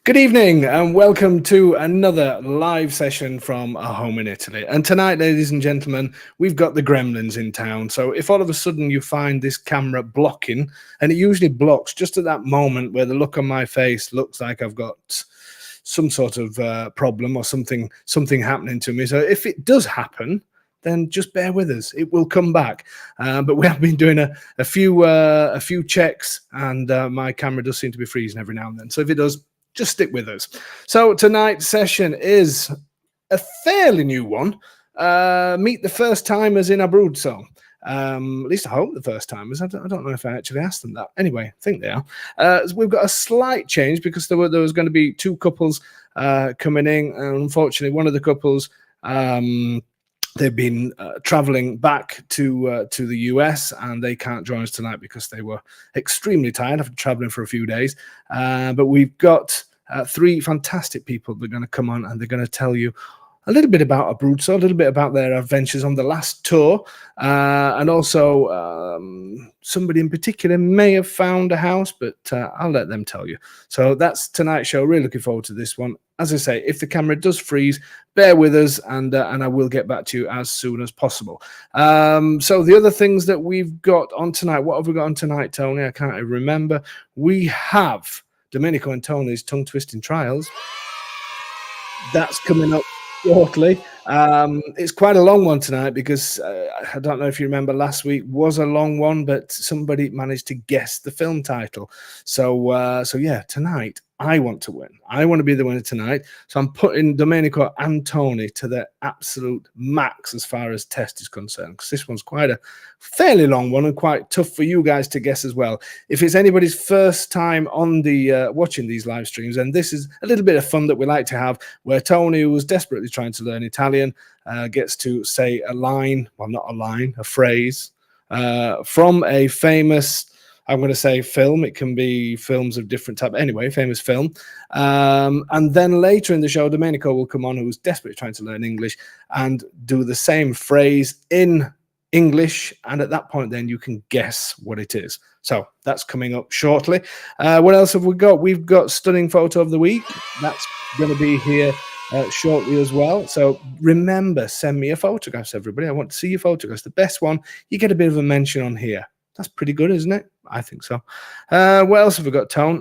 Good evening and welcome to another live session from our home in Italy. And tonight, ladies and gentlemen, we've got the gremlins in town. So if all of a sudden you find this camera blocking, and it usually blocks just at that moment where the look on my face looks like I've got some sort of problem or something happening to me. So if it does happen, then just bear with us. It will come back. But we have been doing a few checks, and my camera does seem to be freezing every now and then. So if it does, just stick with us. So tonight's session is a fairly new one. Meet the first timers in Abruzzo. At least I hope the first timers. I don't know if I actually asked them that. Anyway, I think they are. We've got a slight change because there was going to be two couples coming in, and unfortunately, one of the couples they've been traveling back to the US, and they can't join us tonight because they were extremely tired after traveling for a few days. But we've got three fantastic people that are going to come on, and they're going to tell you a little bit about Abruzzo, a little bit about their adventures on the last tour, and also somebody in particular may have found a house, but I'll let them tell you. So that's tonight's show. Really looking forward to this one. As I say, if the camera does freeze, bear with us, and I will get back to you as soon as possible. So the other things that we've got on tonight, what have we got on tonight, Tony? I can't even remember. We have Domenico and Tony's tongue twisting trials. That's coming up shortly. It's quite a long one tonight because I don't know if you remember, last week was a long one, but somebody managed to guess the film title. So yeah, tonight I want to win. I want to be the winner tonight. So I'm putting Domenico and Tony to the absolute max as far as test is concerned, because this one's quite a fairly long one and quite tough for you guys to guess as well. If it's anybody's first time on the watching these live streams, and this is a little bit of fun that we like to have, where Tony, who was desperately trying to learn Italian, gets to say a line, well, not a line, a phrase from a famous, I'm going to say film. It can be films of different type. Anyway, famous film. And then later in the show, Domenico will come on, who's desperately trying to learn English, and do the same phrase in English. And at that point, then you can guess what it is. So that's coming up shortly. What else have we got? We've got Stunning Photo of the Week. That's going to be here shortly as well. So remember, send me your photographs, everybody. I want to see your photographs. The best one, you get a bit of a mention on here. That's pretty good, isn't it? I think so. What else have we got, Tone?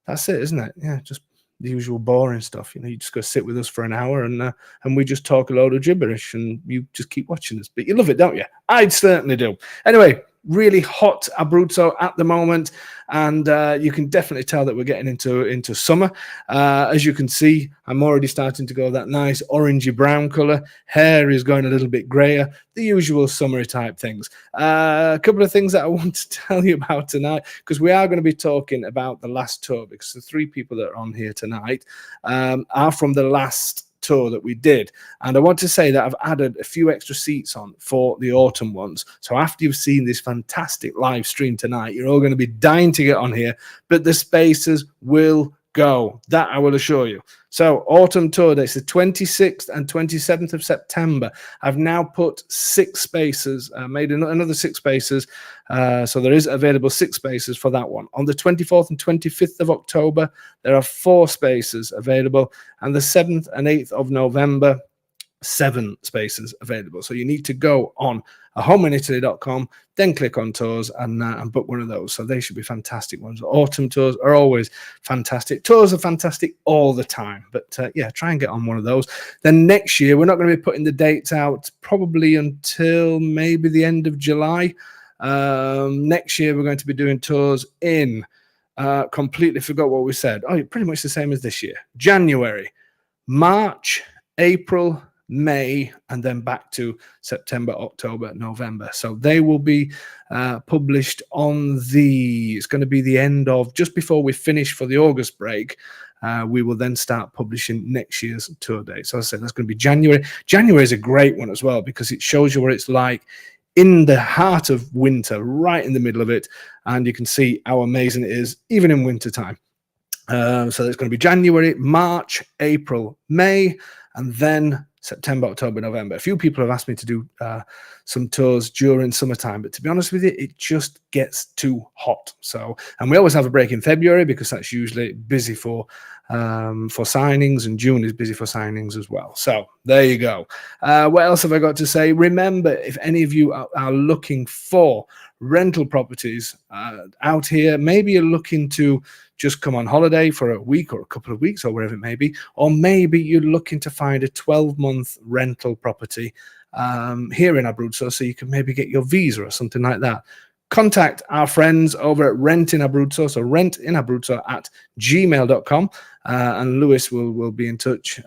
That's it, isn't it? Yeah, just the usual boring stuff. You know, you just go sit with us for an hour, and we just talk a load of gibberish, and you just keep watching us. But you love it, don't you? I certainly do. Anyway, really hot Abruzzo at the moment, and you can definitely tell that we're getting into summer. As you can see, I'm already starting to go that nice orangey brown color. Hair is going a little bit grayer, the usual summery type things. A couple of things that I want to tell you about tonight, because we are going to be talking about the last tour, because the three people that are on here tonight are from the last tour that we did, and I want to say that I've added a few extra seats on for the autumn ones. So after you've seen this fantastic live stream tonight, you're all going to be dying to get on here, but the spaces will go, that I will assure you. So autumn tour dates, the 26th and 27th of September. I've now put 6 spaces, made another 6 spaces. So there is available 6 spaces for that one. On the 24th and 25th of October, there are 4 spaces available. And the 7th and 8th of November, 7 spaces available. So you need to go on homeinitaly.com, then click on tours and book one of those. So they should be fantastic ones. Autumn tours are always fantastic. Tours are fantastic all the time. But yeah, try and get on one of those. Then next year, we're not going to be putting the dates out probably until maybe the end of July. Next year, we're going to be doing tours in, completely forgot what we said. Oh, pretty much the same as this year. January, March, April, May, and then back to September, October, November. So they will be published on it's going to be the end of, just before we finish for the August break. We will then start publishing next year's tour date. So I said that's going to be January. January is a great one as well, because it shows you what it's like in the heart of winter, right in the middle of it. And you can see how amazing it is, even in winter time. So it's going to be January, March, April, May, and then September, October, November. A few people have asked me to do some tours during summertime, but to be honest with you, it just gets too hot. So, and we always have a break in February because that's usually busy for signings, and June is busy for signings as well. So there you go. What else have I got to say? Remember, if any of you are looking for rental properties out here, maybe you're looking to just come on holiday for a week or a couple of weeks or wherever it may be, or maybe you're looking to find a 12-month rental property here in Abruzzo so you can maybe get your visa or something like that. Contact our friends over at Rent in Abruzzo, so rentinabruzzo@gmail.com, and Lewis will be in touch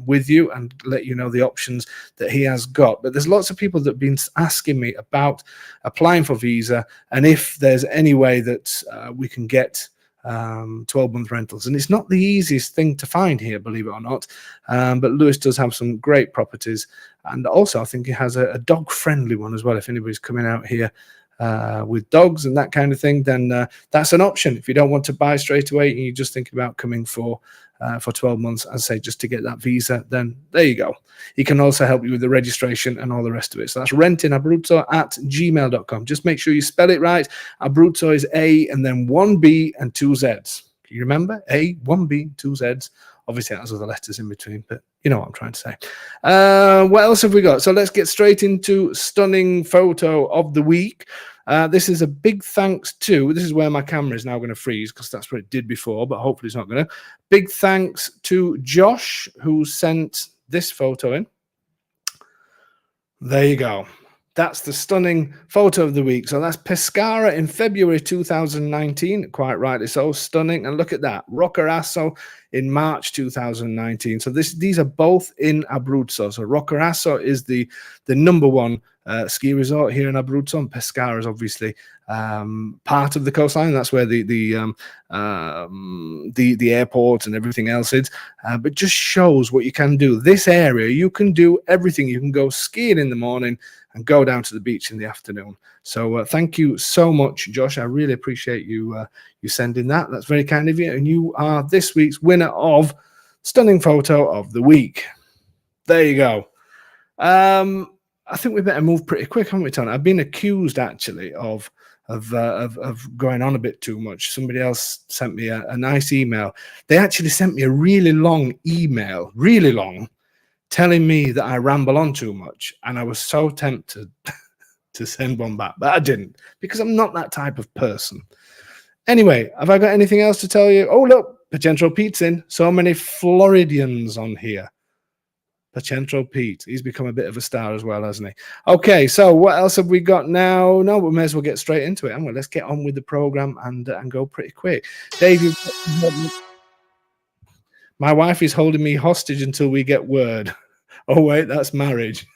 with you and let you know the options that he has got. But there's lots of people that have been asking me about applying for visa and if there's any way that we can get 12-month rentals, and it's not the easiest thing to find here, believe it or not, but Lewis does have some great properties, and also I think he has a dog-friendly one as well. If anybody's coming out here with dogs and that kind of thing, then that's an option. If you don't want to buy straight away and you're just thinking about coming for 12 months, as I say, just to get that visa, then there you go. He can also help you with the registration and all the rest of it. So that's rentinabruzzo@gmail.com. Just make sure you spell it right. Abruzzo is A and then 1B and 2 Zs. Can you remember? A, 1B, 2 Zs. Obviously, it has other letters in between, but you know what I'm trying to say. What else have we got? So let's get straight into stunning photo of the week. This is a big thanks to, this is where my camera is now going to freeze because that's what it did before, but hopefully it's not going to. Big thanks to Josh, who sent this photo in. There you go. That's the stunning photo of the week. So that's Pescara in February 2019. Quite rightly so. Stunning. And look at that. Roccaraso in March 2019. So these are both in Abruzzo. So Roccaraso is the number one ski resort here in Abruzzo, and Pescara is obviously part of the coastline. That's where the airport and everything else is. But just shows what you can do. This area, you can do everything. You can go skiing in the morning and go down to the beach in the afternoon. So thank you so much, Josh. I really appreciate you sending that. That's very kind of you. And you are this week's winner of Stunning Photo of the Week. There you go. I think we better move pretty quick, haven't we, Tony? I've been accused, actually, of going on a bit too much. Somebody else sent me a nice email. They actually sent me a really long email, really long, telling me that I ramble on too much, and I was so tempted to send one back, but I didn't, because I'm not that type of person. Anyway, have I got anything else to tell you? Oh, look, Pacentro Pete's in. So many Floridians on here. Pacentro Pete, he's become a bit of a star as well, hasn't he? Okay, so what else have we got now? No, we may as well get straight into it. Let's get on with the program and go pretty quick. Dave, my wife is holding me hostage until we get word. Oh, wait, that's marriage.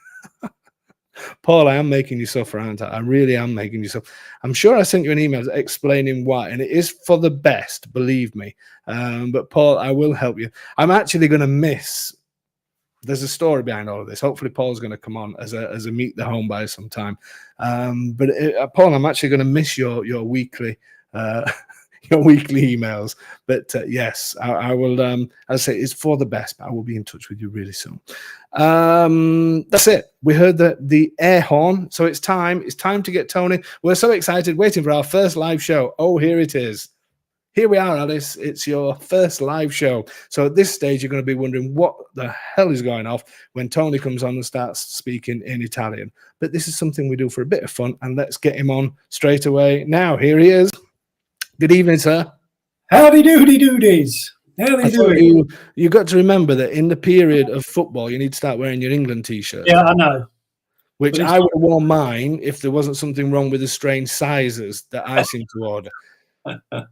Paul, I am making you suffer, aren't I? I really am making you suffer. I'm sure I sent you an email explaining why, and it is for the best, believe me. But Paul, I will help you. I'm actually going to miss. There's a story behind all of this. Hopefully, Paul's going to come on as a meet the home buyer sometime. But Paul, I'm actually going to miss your weekly. Your weekly emails, but yes, I will. As I say, it's for the best. But I will be in touch with you really soon. That's it. We heard the air horn, so it's time. It's time to get Tony. We're so excited, waiting for our first live show. Oh, here it is. Here we are, Alice. It's your first live show. So at this stage, you're going to be wondering what the hell is going off when Tony comes on and starts speaking in Italian. But this is something we do for a bit of fun, and let's get him on straight away. Now, here he is. Good evening, sir. Howdy doody doodies. Howdy doody. You got to remember that in the period of football, you need to start wearing your England t-shirt. Yeah, I know. Which I would have worn mine if there wasn't something wrong with the strange sizes that I seem to order.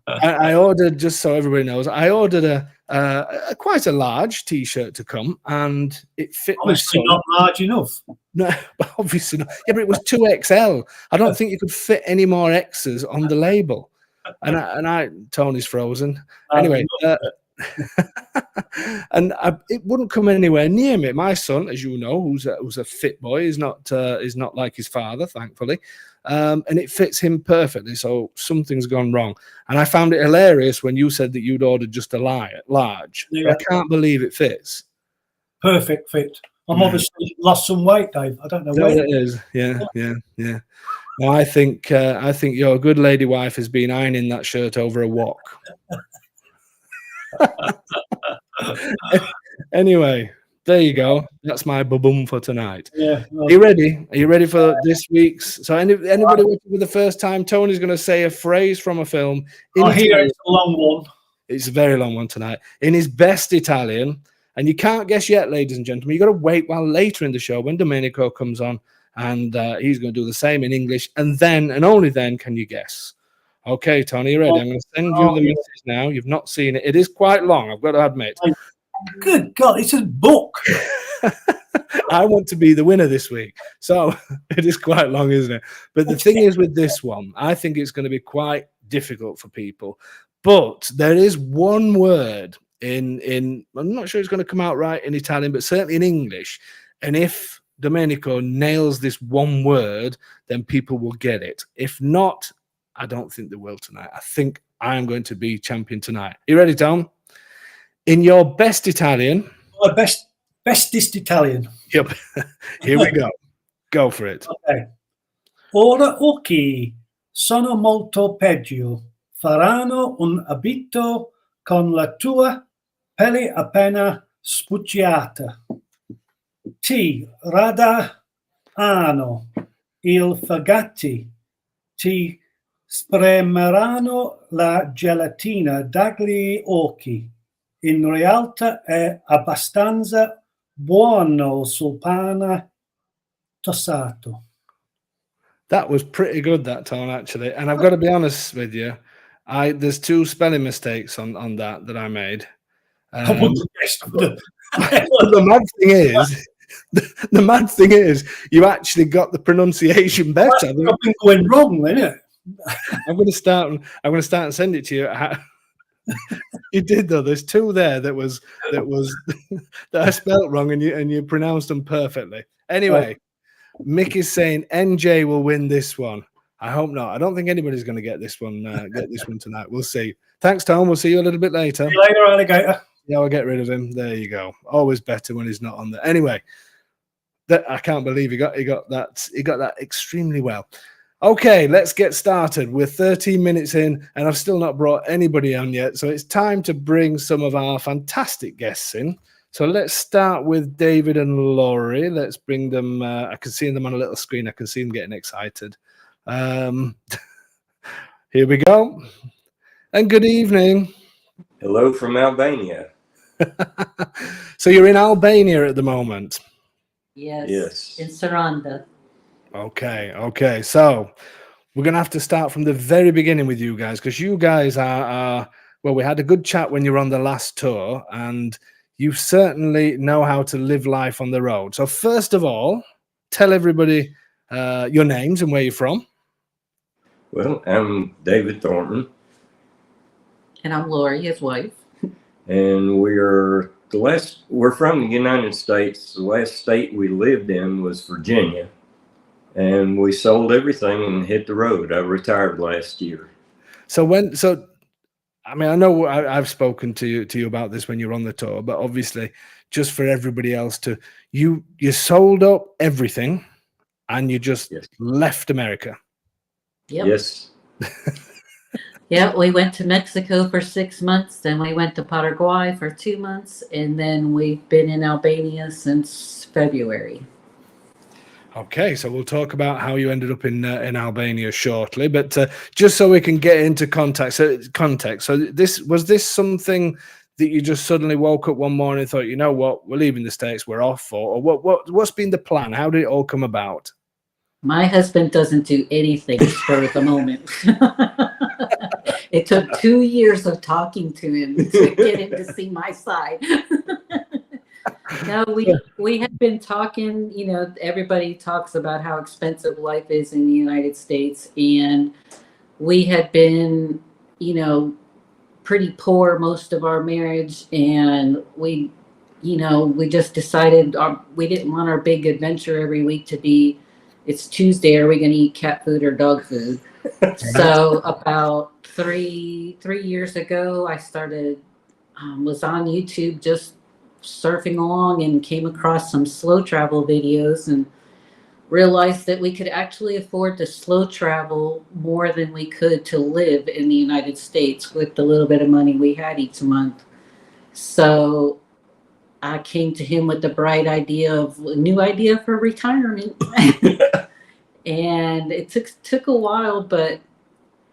I ordered, just so everybody knows, I ordered a quite a large t-shirt to come, and it fit. Obviously not large enough. No, obviously not. Yeah, but it was 2XL. I don't think you could fit any more X's on the label. And Tony's frozen. Anyway, and it wouldn't come anywhere near me. My son, as you know, who's a fit boy, is not like his father, thankfully, and it fits him perfectly. So something's gone wrong. And I found it hilarious when you said that you'd ordered just a large. Yeah. I can't believe it fits. perfect fit. I'm Yeah. obviously lost some weight, Dave. I don't know Is that where. what it is? Yeah. Well, I think your good lady wife has been ironing that shirt over a walk. Anyway, there you go. That's my ba-boom for tonight. Yeah. Are you ready? Are you ready for this week's? So anybody watching for the first time, Tony's going to say a phrase from a film in I hear Italian. it's a long one. It's a very long one tonight. In his best Italian, and you can't guess yet, ladies and gentlemen. You've got to wait while later in the show when Domenico comes on, and he's going to do the same in English, and then and only then can you guess. Okay, Tony, you ready? I'm going to send you the message now. You've not seen it. It is quite long, I've got to admit. Good God, it's a book. I want to be the winner this week. So it is quite long, isn't it? But the thing is with this one, I think it's going to be quite difficult for people. But there is one word in I'm not sure it's going to come out right in Italian, but certainly in English. And if Domenico nails this one word, then people will get it. If not, I don't think they will tonight. I think I am going to be champion tonight. You ready, Tom? In your best Italian. My bestest Italian. Yep. Here we go. Go for it. Okay. Ora occhi sono molto peggio. Faranno un abito con la tua pelle appena spucciata. Ti radaranno il fagati. Ti spremeranno la gelatina dagli occhi. In realtà è abbastanza buono sul pane tossato. That was pretty good, that Tone, actually. And I've got to be honest with you, there's 2 spelling mistakes on that I made. The mad thing is, you actually got the pronunciation better. I've been going wrong, isn't it? I'm going to start and send it to you. You did though. There's 2 there that I spelt wrong, and you pronounced them perfectly. Anyway, Mick is saying NJ will win this one. I hope not. I don't think anybody's going to get this one. Tonight. We'll see. Thanks, Tom. We'll see you a little bit later. See you later, alligator. Yeah, I'll get rid of him. There you go. Always better when he's not on there. Anyway, I can't believe he got that extremely well. Okay, let's get started. We're 13 minutes in, and I've still not brought anybody on yet. So it's time to bring some of our fantastic guests in. So let's start with David and Laurie. Let's bring them. I can see them on a little screen. I can see them getting excited. Here we go. And good evening. Hello from Albania. So you're in Albania at the moment? Yes. In Saranda. Okay. So we're going to have to start from the very beginning with you guys, because you guys are well, we had a good chat when you were on the last tour, and you certainly know how to live life on the road. So first of all, tell everybody your names and where you're from. Well, I'm David Thornton. And I'm Laurie, his wife. And we're from the United States. The last state we lived in was Virginia. And we sold everything and hit the road. I retired last year. I mean, I know I've spoken to you about this when you're on the tour, but obviously, just for everybody else you sold up everything, and you just left America. Yep. Yes. Yeah, we went to Mexico for 6 months, then we went to Paraguay for 2 months, and then we've been in Albania since February. Okay, so we'll talk about how you ended up in Albania shortly, but just so we can get into context. So was this something that you just suddenly woke up one morning and thought, you know what, we're leaving the States, we're off, or what's been the plan? How did it all come about? My husband doesn't do anything for the moment. It took 2 years of talking to him to get him to see my side. No, we have been talking, everybody talks about how expensive life is in the United States. And we had been, pretty poor most of our marriage. And we just decided we didn't want our big adventure every week to be, it's Tuesday, are we going to eat cat food or dog food? So about three years ago, I started, was on YouTube just surfing along and came across some slow travel videos and realized that we could actually afford to slow travel more than we could to live in the United States with the little bit of money we had each month. So I came to him with the bright idea of a new idea for retirement. And it took a while, but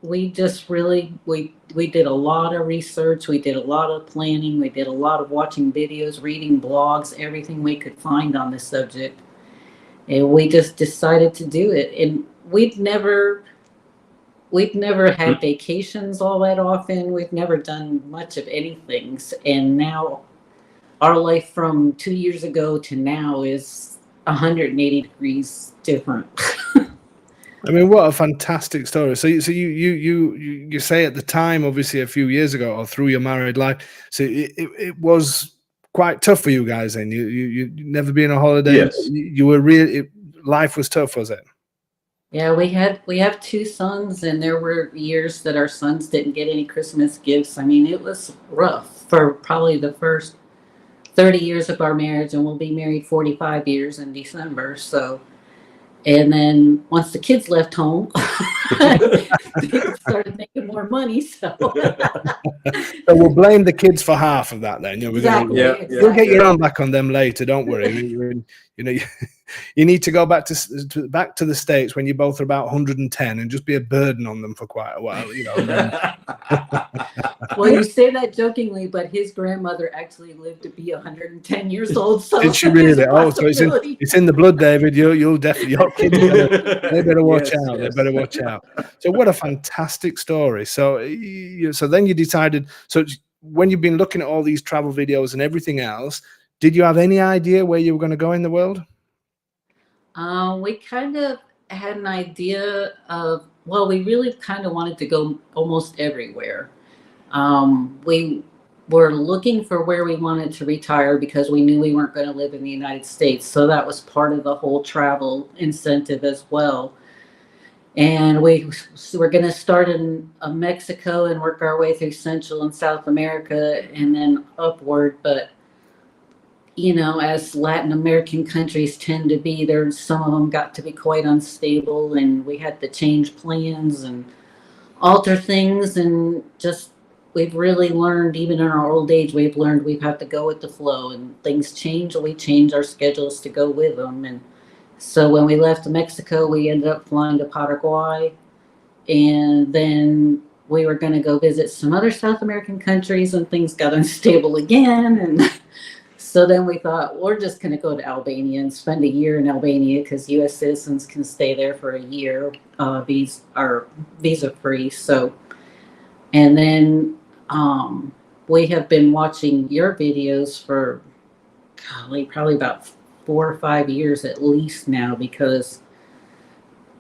we just really we did a lot of research, we did a lot of planning, we did a lot of watching videos, reading blogs, everything we could find on the subject. And we just decided to do it. And we'd never had vacations all that often. We've never done much of anything. And now our life from 2 years ago to now is 180 degrees different. I mean, what a fantastic story. So you say at the time, obviously a few years ago, or through your married life, so it was quite tough for you guys then. You never been on holiday. Yes. You were really, life was tough, was it? Yeah, we have 2 sons, and there were years that our sons didn't get any Christmas gifts. I mean, it was rough for probably the first 30 years of our marriage, and we'll be married 45 years in December. So, and then once the kids left home, they started making more money. So So we'll blame the kids for half of that then. You know, exactly. You'll get your own back on them later. Don't worry. You know, you need to go back to the States when you both are about 110 and just be a burden on them for quite a while. You know. Well, you say that jokingly, but his grandmother actually lived to be 110 years old. So did she really? Oh, so it's in the blood, David. You'll definitely, your kids they better watch out. Yes. They better watch out. So what a fantastic story. So then you decided. So when you've been looking at all these travel videos and everything else, did you have any idea where you were going to go in the world? We kind of had an idea of, well, we really kind of wanted to go almost everywhere. We were looking for where we wanted to retire because we knew we weren't going to live in the United States. So that was part of the whole travel incentive as well. And we were going to start in Mexico and work our way through Central and South America and then upward. But, you know, as Latin American countries tend to be, some of them got to be quite unstable, and we had to change plans and alter things. And just, we've really learned, even in our old age, we've learned we have to go with the flow, and things change, and we change our schedules to go with them. And so when we left Mexico, we ended up flying to Paraguay, and then we were going to go visit some other South American countries, and things got unstable again. And so then we thought, we're just going to go to Albania and spend a year in Albania because U.S. citizens can stay there for a year. These are visa-free. So, and then we have been watching your videos for probably about 4 or 5 years at least now, because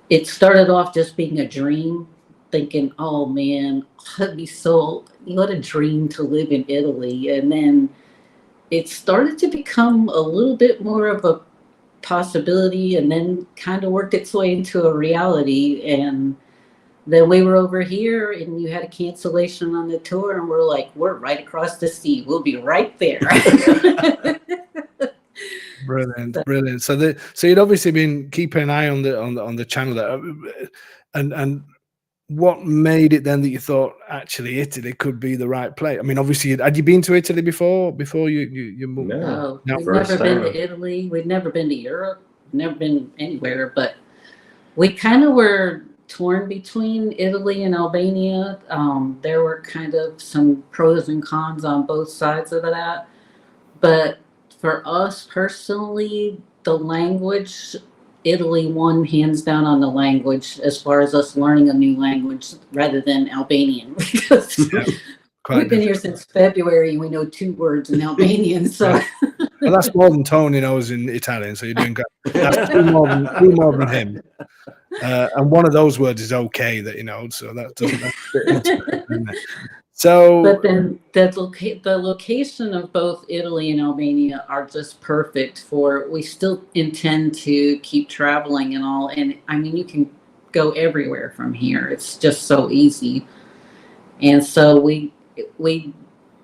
it started off just being a dream, thinking, oh man, that'd be what a dream to live in Italy. And then it started to become a little bit more of a possibility, and then kind of worked its way into a reality. And then we were over here, and you had a cancellation on the tour, and we're like, we're right across the sea. We'll be right there. Brilliant. So you'd obviously been keeping an eye on the channel there, and what made it then that you thought actually Italy could be the right place? I mean, obviously, had you been to Italy before you moved? No, we've never been to Italy. We've never been to Europe. Never been anywhere. But we kind of were torn between Italy and Albania. There were kind of some pros and cons on both sides of that. But for us personally, the language, Italy won hands down on the language as far as us learning a new language rather than Albanian. Because we've been here since February and we know 2 words in Albanian. So well, that's more than Tony knows in Italian, so you're doing great. That's two more than him. And one of those words is okay that you know, so that's so. But then the location of both Italy and Albania are just perfect for. We still intend to keep traveling and all, and I mean you can go everywhere from here. It's just so easy, and so we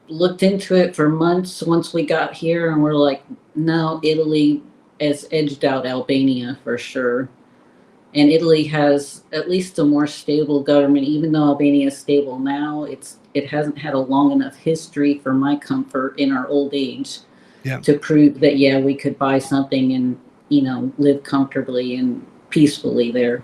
looked into it for months once we got here, and we're like, no, Italy has edged out Albania for sure. And Italy has at least a more stable government, even though Albania is stable now. It hasn't had a long enough history for my comfort in our old age to prove that we could buy something and live comfortably and peacefully there.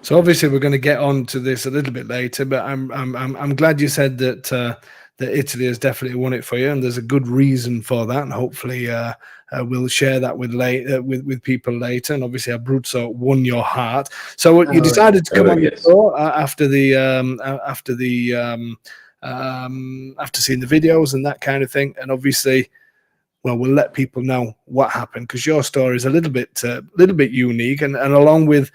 So obviously we're going to get on to this a little bit later, but I'm glad you said that that Italy has definitely won it for you, and there's a good reason for that, and hopefully we'll share that with people later. And obviously Abruzzo won your heart, so you decided to come on the tour after seeing the videos and that kind of thing, and obviously, well, we'll let people know what happened, because your story is a little bit unique, and along with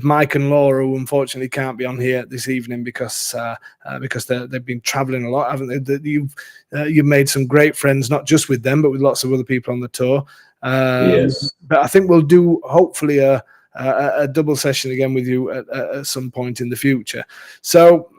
Mike and Laura, who unfortunately can't be on here this evening because they've been traveling a lot, haven't they? You've made some great friends, not just with them, but with lots of other people on the tour. Yes. But I think we'll do hopefully a double session again with you at some point in the future. So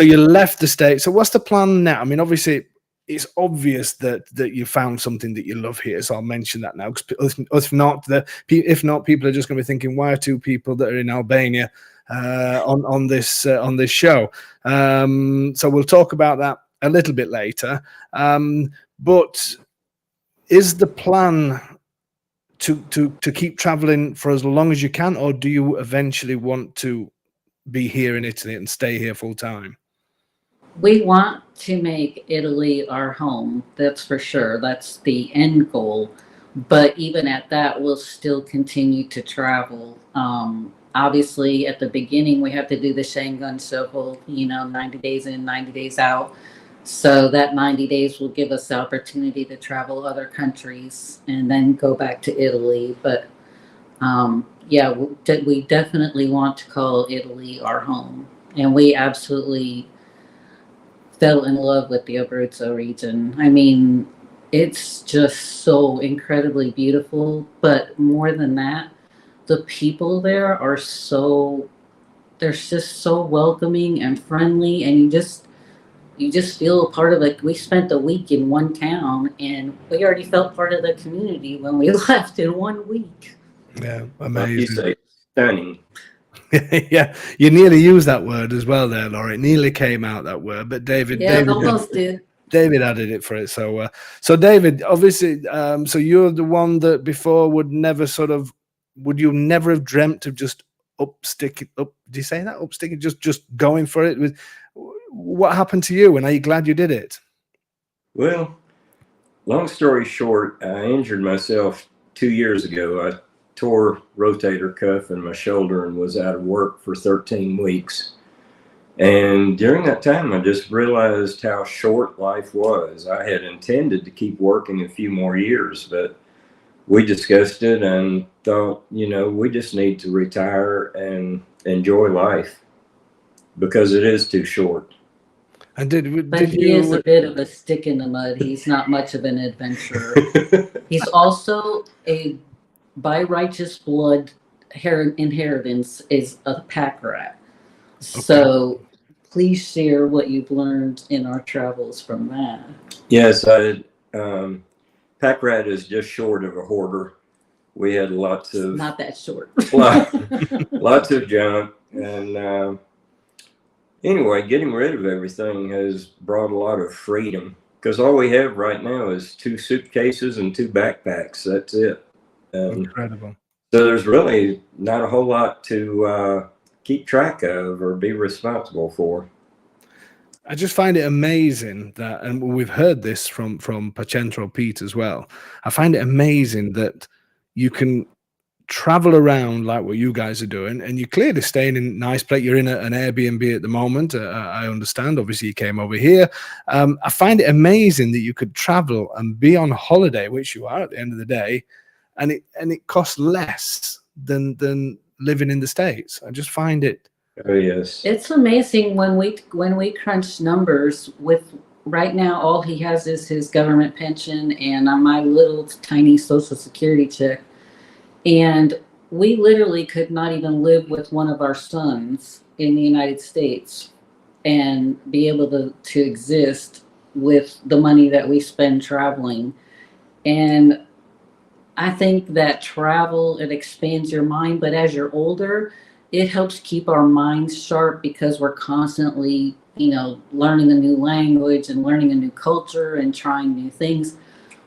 you left the States. So what's the plan now? I mean, obviously, it's obvious that you found something that you love here, so I'll mention that now. Because if not, people are just going to be thinking, why are two people that are in Albania on this show? So we'll talk about that a little bit later. But is the plan to keep traveling for as long as you can, or do you eventually want to be here in Italy and stay here full time? We want to make Italy our home, that's for sure. That's the end goal. But even at that, we'll still continue to travel. Obviously, at the beginning, we have to do the Schengen Circle, 90 days in, 90 days out. So that 90 days will give us the opportunity to travel other countries and then go back to Italy. But we definitely want to call Italy our home. And we absolutely fell in love with the Abruzzo region. I mean, it's just so incredibly beautiful, but more than that, the people there are they're just so welcoming and friendly, and you just feel a part of it. We spent a week in one town, and we already felt part of the community when we left in 1 week. Yeah, amazing. Stunning. Yeah, you nearly used that word as well there, Laura. It nearly came out, that word, but David almost did. David added it for it. So David, obviously, so you're the one that before would you never have dreamt of just do you say that? Upsticking, just going for it? What happened to you, and are you glad you did it? Well, long story short, I injured myself 2 years ago. I tore rotator cuff in my shoulder and was out of work for 13 weeks. And during that time, I just realized how short life was. I had intended to keep working a few more years, but we discussed it and thought, we just need to retire and enjoy life because it is too short. And he is a bit of a stick in the mud. He's not much of an adventurer. He's also by righteous blood inheritance is a pack rat. Okay. So please share what you've learned in our travels from that. Yes, pack rat is just short of a hoarder. We had lots of... Not that short. lots of junk. And anyway, getting rid of everything has brought a lot of freedom, because all we have right now is 2 suitcases and 2 backpacks. That's it. Incredible. So there's really not a whole lot to keep track of or be responsible for. I just find it amazing that, and we've heard this from Pacentro Pete as well, I find it amazing that you can travel around like what you guys are doing, and you're clearly staying in a nice place. You're in an Airbnb at the moment. I understand. Obviously, you came over here. I find it amazing that you could travel and be on holiday, which you are at the end of the day, and it costs less than living in the States. I just find it. Oh yes, it's amazing when we crunch numbers. With right now, all he has is his government pension and my little tiny Social Security check, and we literally could not even live with one of our sons in the United States and be able to exist with the money that we spend traveling. And I think that travel, it expands your mind, but as you're older, it helps keep our minds sharp because we're constantly, learning a new language and learning a new culture and trying new things.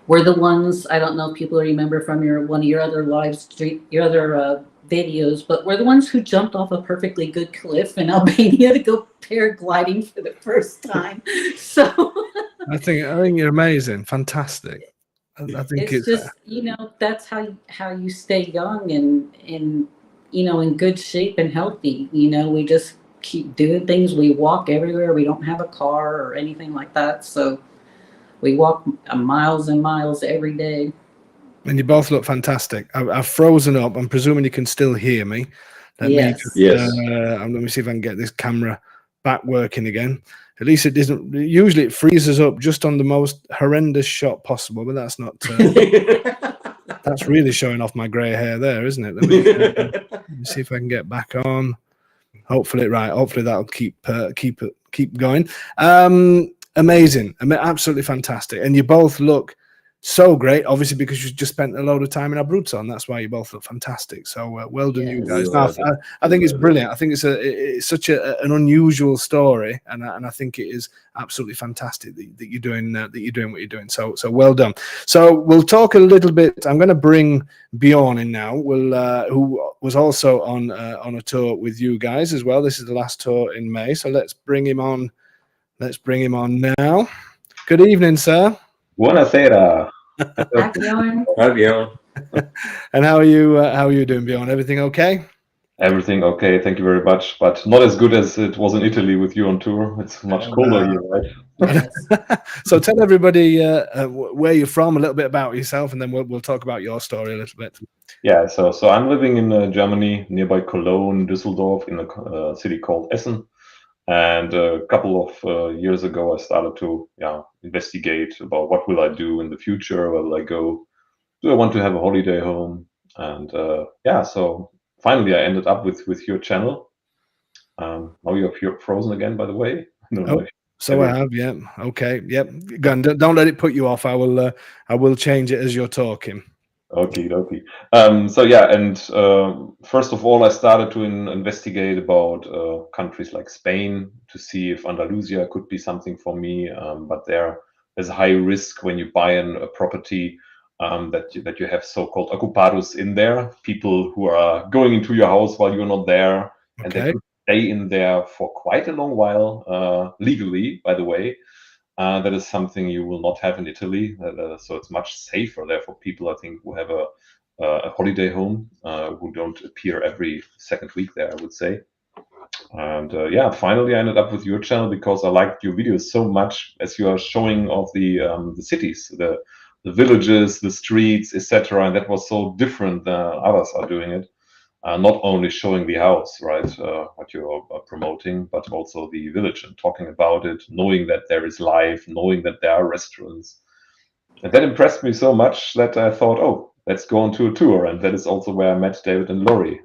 We're the ones, I don't know if people remember from one of your other your other videos, but we're the ones who jumped off a perfectly good cliff in Albania to go paragliding for the first time. So I think you're amazing, fantastic. I think it's just that's how you stay young and in good shape and healthy. We just keep doing things. We walk everywhere. We don't have a car or anything like that, so we walk miles and miles every day. And you both look fantastic. I've frozen up. I'm presuming you can still hear me. Yes. Let me see if I can get this camera back working again. At least it doesn't. Usually it freezes up just on the most horrendous shot possible, but that's not. That's really showing off my grey hair there, isn't it? Let me see if I can get back on. Hopefully that'll keep going. Amazing, absolutely fantastic, and you both look so great. Obviously, because you just spent a load of time in Abruzzo, and that's why you both look fantastic. So well done, you guys. No, I think it's brilliant. I think it's such an unusual story, and I think it is absolutely fantastic that you're doing what you're doing. So well done. So we'll talk a little bit. I'm going to bring Beon in now. Who was also on a tour with you guys as well. This is the last tour in May. So let's bring him on. Let's bring him on now. Good evening, sir. Buonasera. Hi, Beon. Hi, Beon. And how are you doing, Beon? Everything okay? Everything okay, thank you very much. But not as good as it was in Italy with you on tour. It's much colder here, right? Yes. So tell everybody where you're from, a little bit about yourself, and then we'll talk about your story a little bit. Yeah, so I'm living in Germany, nearby Cologne, Düsseldorf, in a city called Essen. And a couple of years ago, I started to investigate about what will I do in the future, where will I go, do I want to have a holiday home? And so finally I ended up with your channel. Now you're frozen again, by the way. I don't know. I have, yeah. Okay, yep. Go on, don't let it put you off. I will change it as you're talking. Okay. First of all, I started to investigate about countries like Spain to see if Andalusia could be something for me. But there's a high risk when you buy a property that you have so-called ocupados in there, people who are going into your house while you're not there, and they could stay in there for quite a long while, legally, by the way. That is something you will not have in Italy. So it's much safer there for people, I think, who have a holiday home, who don't appear every second week there, I would say. And finally I ended up with your channel because I liked your videos so much, as you are showing off the cities, the villages, the streets, etc. And that was so different than others are doing it. Not only showing the house, right, what you are promoting, but also the village and talking about it, knowing that there is life, knowing that there are restaurants. And that impressed me so much that I thought, oh, let's go on to a tour. And that is also where I met David and Laurie.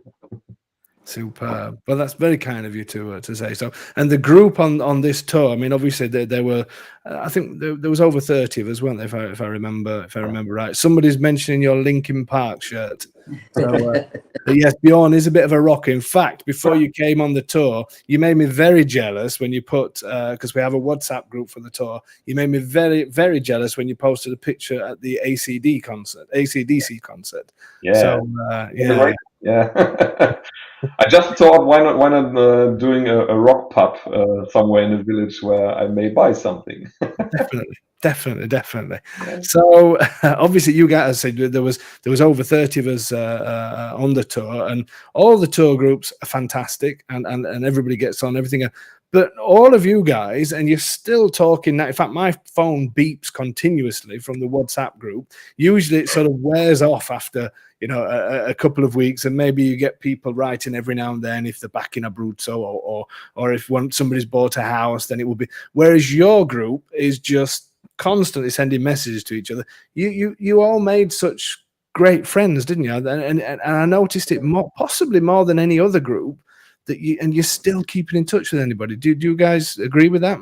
Superb. Well, that's very kind of you to say so. And the group on this tour, I mean, obviously there were, I think there was over 30 of us, weren't there? If I remember right. Somebody's mentioning your Linkin Park shirt. So yes, Beon is a bit of a rocker. In fact, before you came on the tour, you made me very jealous when you put, because we have a WhatsApp group for the tour. You made me very, very jealous when you posted a picture at the ACDC concert. Yeah. So yeah. I just thought, why not doing a rock pub somewhere in a village where I may buy something. Definitely. Yeah. So obviously, you guys said there was over 30 of us on the tour, and all the tour groups are fantastic, and everybody gets on everything. But all of you guys, and you're still talking now. In fact, my phone beeps continuously from the WhatsApp group. Usually, it sort of wears off after a couple of weeks, and maybe you get people writing every now and then if they're back in Abruzzo or if somebody's bought a house, then it will be. Whereas your group is just constantly sending messages to each other. You all made such great friends, didn't you? And I noticed it possibly more than any other group. That you're still keeping in touch with anybody. Do you guys agree with that?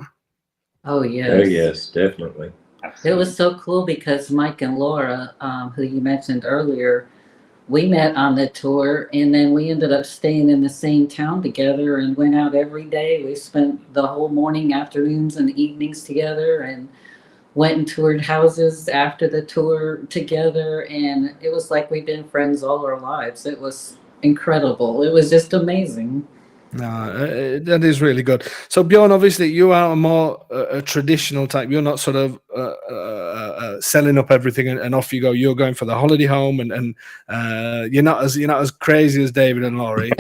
Oh, yes. Oh yes, definitely. It Absolutely. was so cool because Mike and Laura, who you mentioned earlier, we met on the tour, and then we ended up staying in the same town together and went out every day. We spent the whole morning, afternoons, and evenings together, and went and toured houses after the tour together. And it was like we've been friends all our lives. It was incredible. It was just amazing. No, that is really good. So Bjorn, obviously you are a more a traditional type. You're not sort of selling up everything and off you go. You're going for the holiday home, and you're not as crazy as David and Laurie.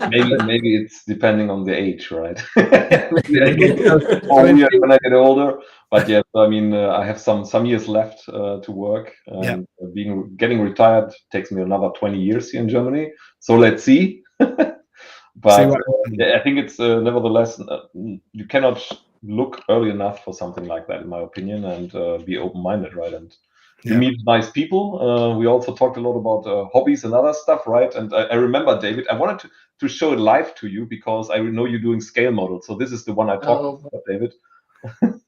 Maybe it's depending on the age, right? Yeah, I get more weird when I get older. But yeah, I mean, I have some years left to work, and getting retired takes me another 20 years here in Germany. So let's see. See But what I think it's nevertheless you cannot look early enough for something like that, in my opinion, and be open-minded, right? And you Yeah. meet nice people. We also talked a lot about hobbies and other stuff, right? And I remember, David, I wanted to show it live to you because I know you're doing scale models. So this is the one I talked about, David.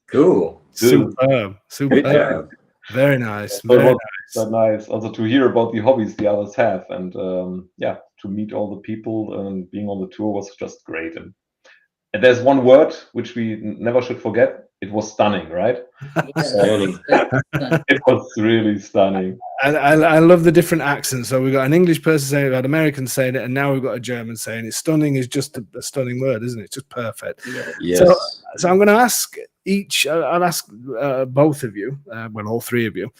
Cool. superb. Good job. Very nice. So it Very was so nice also to hear about the hobbies the others have, and to meet all the people and being on the tour was just great. And there's one word which we never should forget. It was stunning, right? Yes. Stunning. It was really stunning. And I love the different accents. So we've got an English person saying it, we've got Americans saying it, and now we've got a German saying it. Stunning is just a stunning word, isn't it? It's just perfect. Yes. So I'm going to ask each, I'll ask both of you, well, all three of you.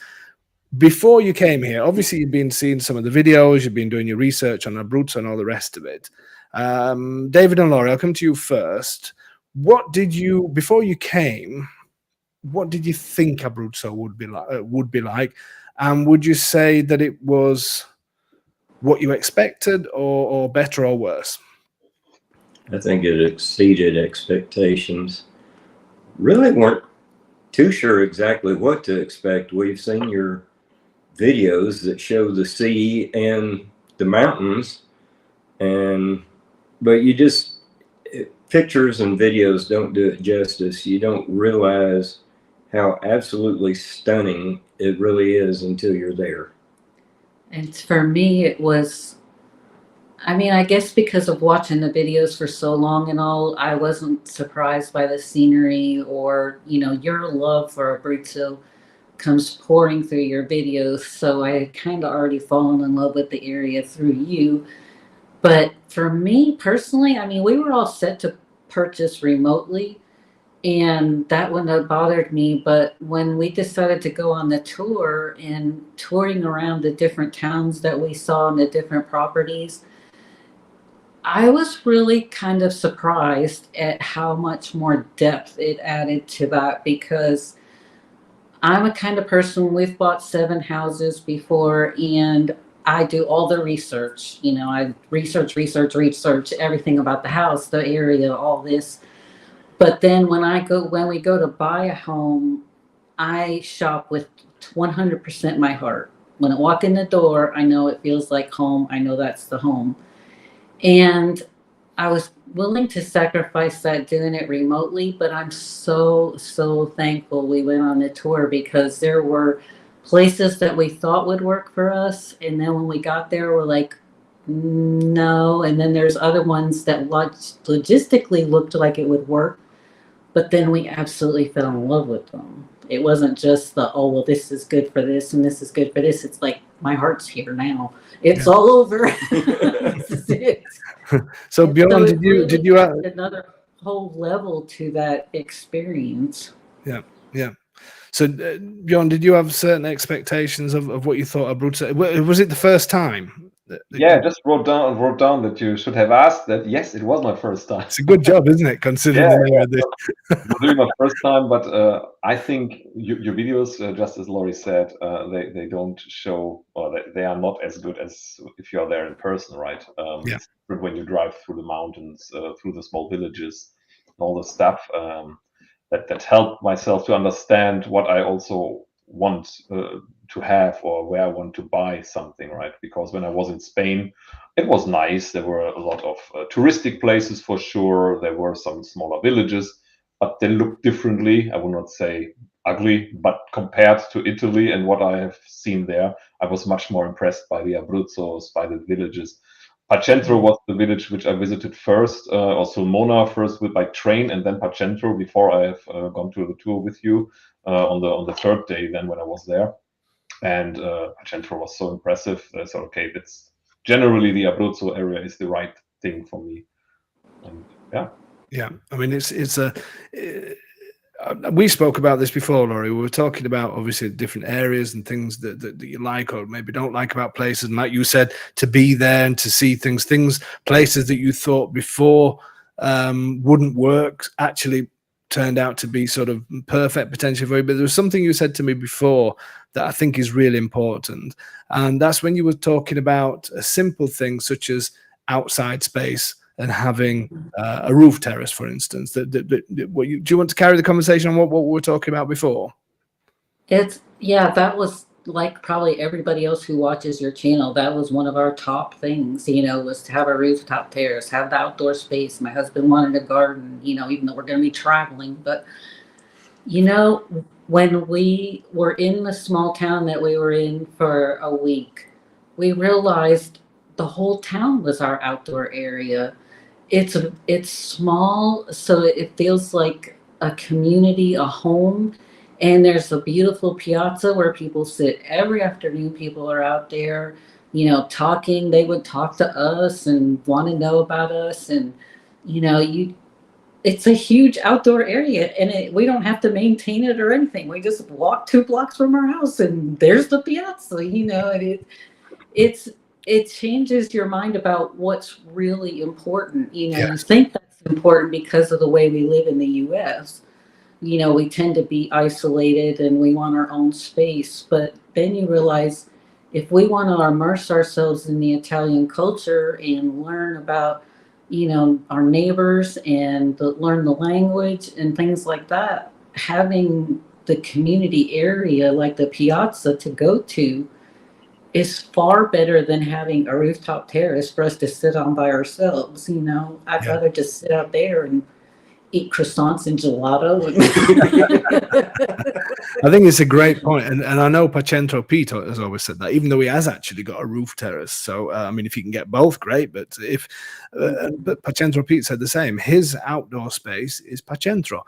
Before you came here, obviously you've been seeing some of the videos, you've been doing your research on Abruzzo and all the rest of it. David and Laurie, I'll come to you first. Before you came, what did you think Abruzzo would be like? And would you say that it was what you expected, or better or worse? I think it exceeded expectations. Really weren't too sure exactly what to expect. We've seen your videos that show the sea and the mountains, but pictures and videos don't do it justice. You don't realize how absolutely stunning it really is until you're there. And for me, it was, I mean, I guess because of watching the videos for so long and all, I wasn't surprised by the scenery or, your love for Abruzzo comes pouring through your videos. So I had kind of already fallen in love with the area through you. But for me personally, I mean, we were all set to purchase remotely, and that wouldn't have bothered me. But when we decided to go on the tour and touring around the different towns that we saw and the different properties, I was really kind of surprised at how much more depth it added to that, because I'm a kind of person, we've bought 7 houses before, and I do all the research. I research everything about the house, the area, all this. But then when we go to buy a home, I shop with 100% my heart. When I walk in the door, I know it feels like home. I know that's the home. And I was willing to sacrifice that doing it remotely, but I'm so, so thankful we went on the tour, because there were places that we thought would work for us. And then when we got there, we're like, no. And then there's other ones that logistically looked like it would work, but then we absolutely fell in love with them. It wasn't just this is good for this and this is good for this. It's like, my heart's here now. It's all over. This is it. So Bjorn, did you add another whole level to that experience? Yeah. So Bjorn, did you have certain expectations of what you thought Abruzzo? Was it the first time? I just wrote down that you should have asked that. Yes, it was my first time. It's a good job, isn't it, considering the name of this? It was really my first time, but I think your videos, just as Laurie said, they don't show, or they are not as good as if you are there in person, right? It's different when you drive through the mountains, through the small villages, and all the stuff. That helped myself to understand what I also want to have, or where I want to buy something, right? Because when I was in Spain, it was nice. There were a lot of touristic places for sure. There were some smaller villages, but they look differently. I will not say ugly, but compared to Italy and what I have seen there, I was much more impressed by the Abruzzos, by the villages. Pacentro was the village which I visited first, or Sulmona first by train, and then Pacentro before I have gone to the tour with you on the third day. Then when I was there, and Pacentro was so impressive. So okay, it's generally the Abruzzo area is the right thing for me. And yeah. I mean, we spoke about this before, Laurie. We were talking about obviously different areas and things that you like or maybe don't like about places. And like you said, to be there and to see places that you thought before wouldn't work actually turned out to be sort of perfect potentially for you. But there was something you said to me before that I think is really important. And that's when you were talking about a simple thing such as outside space and having a roof terrace, for instance. Do you want to carry the conversation on what we were talking about before? That was like probably everybody else who watches your channel. That was one of our top things, was to have a rooftop terrace, have the outdoor space. My husband wanted a garden, even though we're going to be traveling. But, when we were in the small town that we were in for a week, we realized the whole town was our outdoor area. It's small, so it feels like a community, a home, and there's a beautiful piazza where people sit every afternoon. People are out there, talking. They would talk to us and want to know about us, and it's a huge outdoor area, and we don't have to maintain it or anything. We just walk 2 blocks from our house, and there's the piazza. And it changes your mind about what's really important. Yes. You think that's important because of the way we live in the US. We tend to be isolated and we want our own space. But then you realize if we want to immerse ourselves in the Italian culture and learn about, our neighbors and learn the language and things like that, having the community area like the piazza to go to is far better than having a rooftop terrace for us to sit on by ourselves. I'd rather just sit out there and eat croissants and gelato. I think it's a great point. And I know Pacentro Pete has always said that, even though he has actually got a roof terrace. So, I mean, if you can get both, great. But but Pacentro Pete said the same. His outdoor space is Pacentro.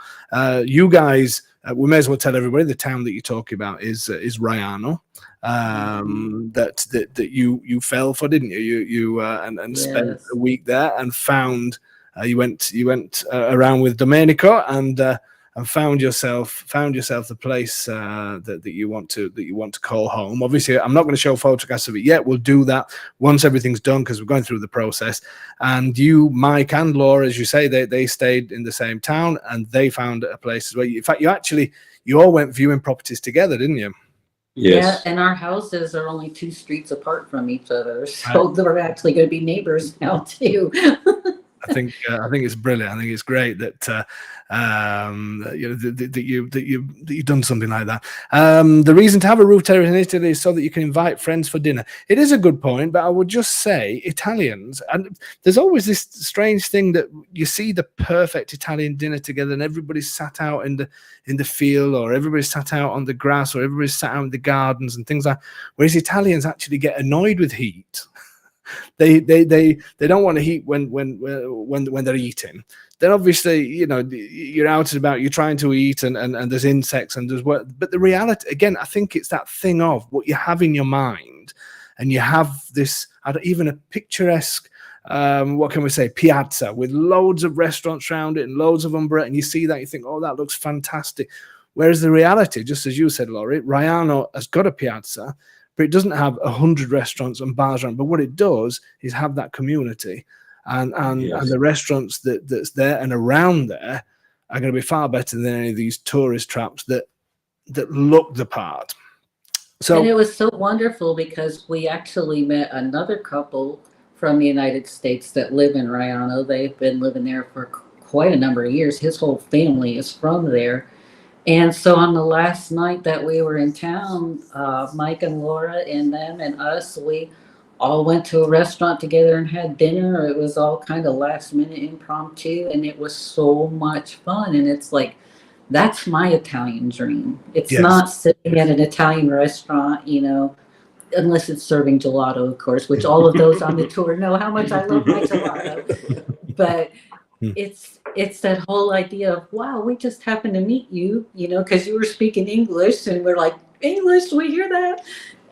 You guys, we may as well tell everybody the town that you're talking about is Raiano. That you fell for, didn't you? You and spent Yes. a week there and found you went around with Domenico and found yourself the place that you want to call home. Obviously, I'm not going to show photographs of it yet. We'll do that once everything's done because we're going through the process. And you, Mike, and Laura, as you say, they stayed in the same town and they found a place where in fact you all went viewing properties together, didn't you? Yes. Yeah, and our houses are only 2 streets apart from each other, so they're actually going to be neighbors now too. I think it's brilliant. I think it's great that you've done something like that. The reason to have a roof terrace in Italy is so that you can invite friends for dinner. It is a good point, but I would just say Italians, and there's always this strange thing that you see the perfect Italian dinner together, and everybody's sat out in the field, or everybody's sat out on the grass, or everybody's sat out in the gardens and things like that. Whereas Italians actually get annoyed with heat. They don't want to heat when they're eating. Then obviously, you're out and about, you're trying to eat and there's insects and there's what, but the reality, again, I think it's that thing of what you have in your mind, and you have this, even a picturesque, what can we say, piazza with loads of restaurants around it and loads of umbrellas, and you see that, you think, oh, that looks fantastic. Whereas the reality, just as you said, Laurie, Raiano has got a piazza, but it doesn't have 100 restaurants and bars around. But what it does is have that community, and the restaurants that's there and around there are going to be far better than any of these tourist traps that look the part. So, and it was so wonderful because we actually met another couple from the United States that live in Raiano. They've been living there for quite a number of years. His whole family is from there. And so on the last night that we were in town, Mike and Laura and them and us, we all went to a restaurant together and had dinner. It was all kind of last minute impromptu, and it was so much fun. And it's like, that's my Italian dream. It's Yes. not sitting at an Italian restaurant, unless it's serving gelato, of course, which all of those on the tour know how much I love my gelato. But it's that whole idea of, wow, we just happened to meet you, because you were speaking English, and we're like, English, we hear that.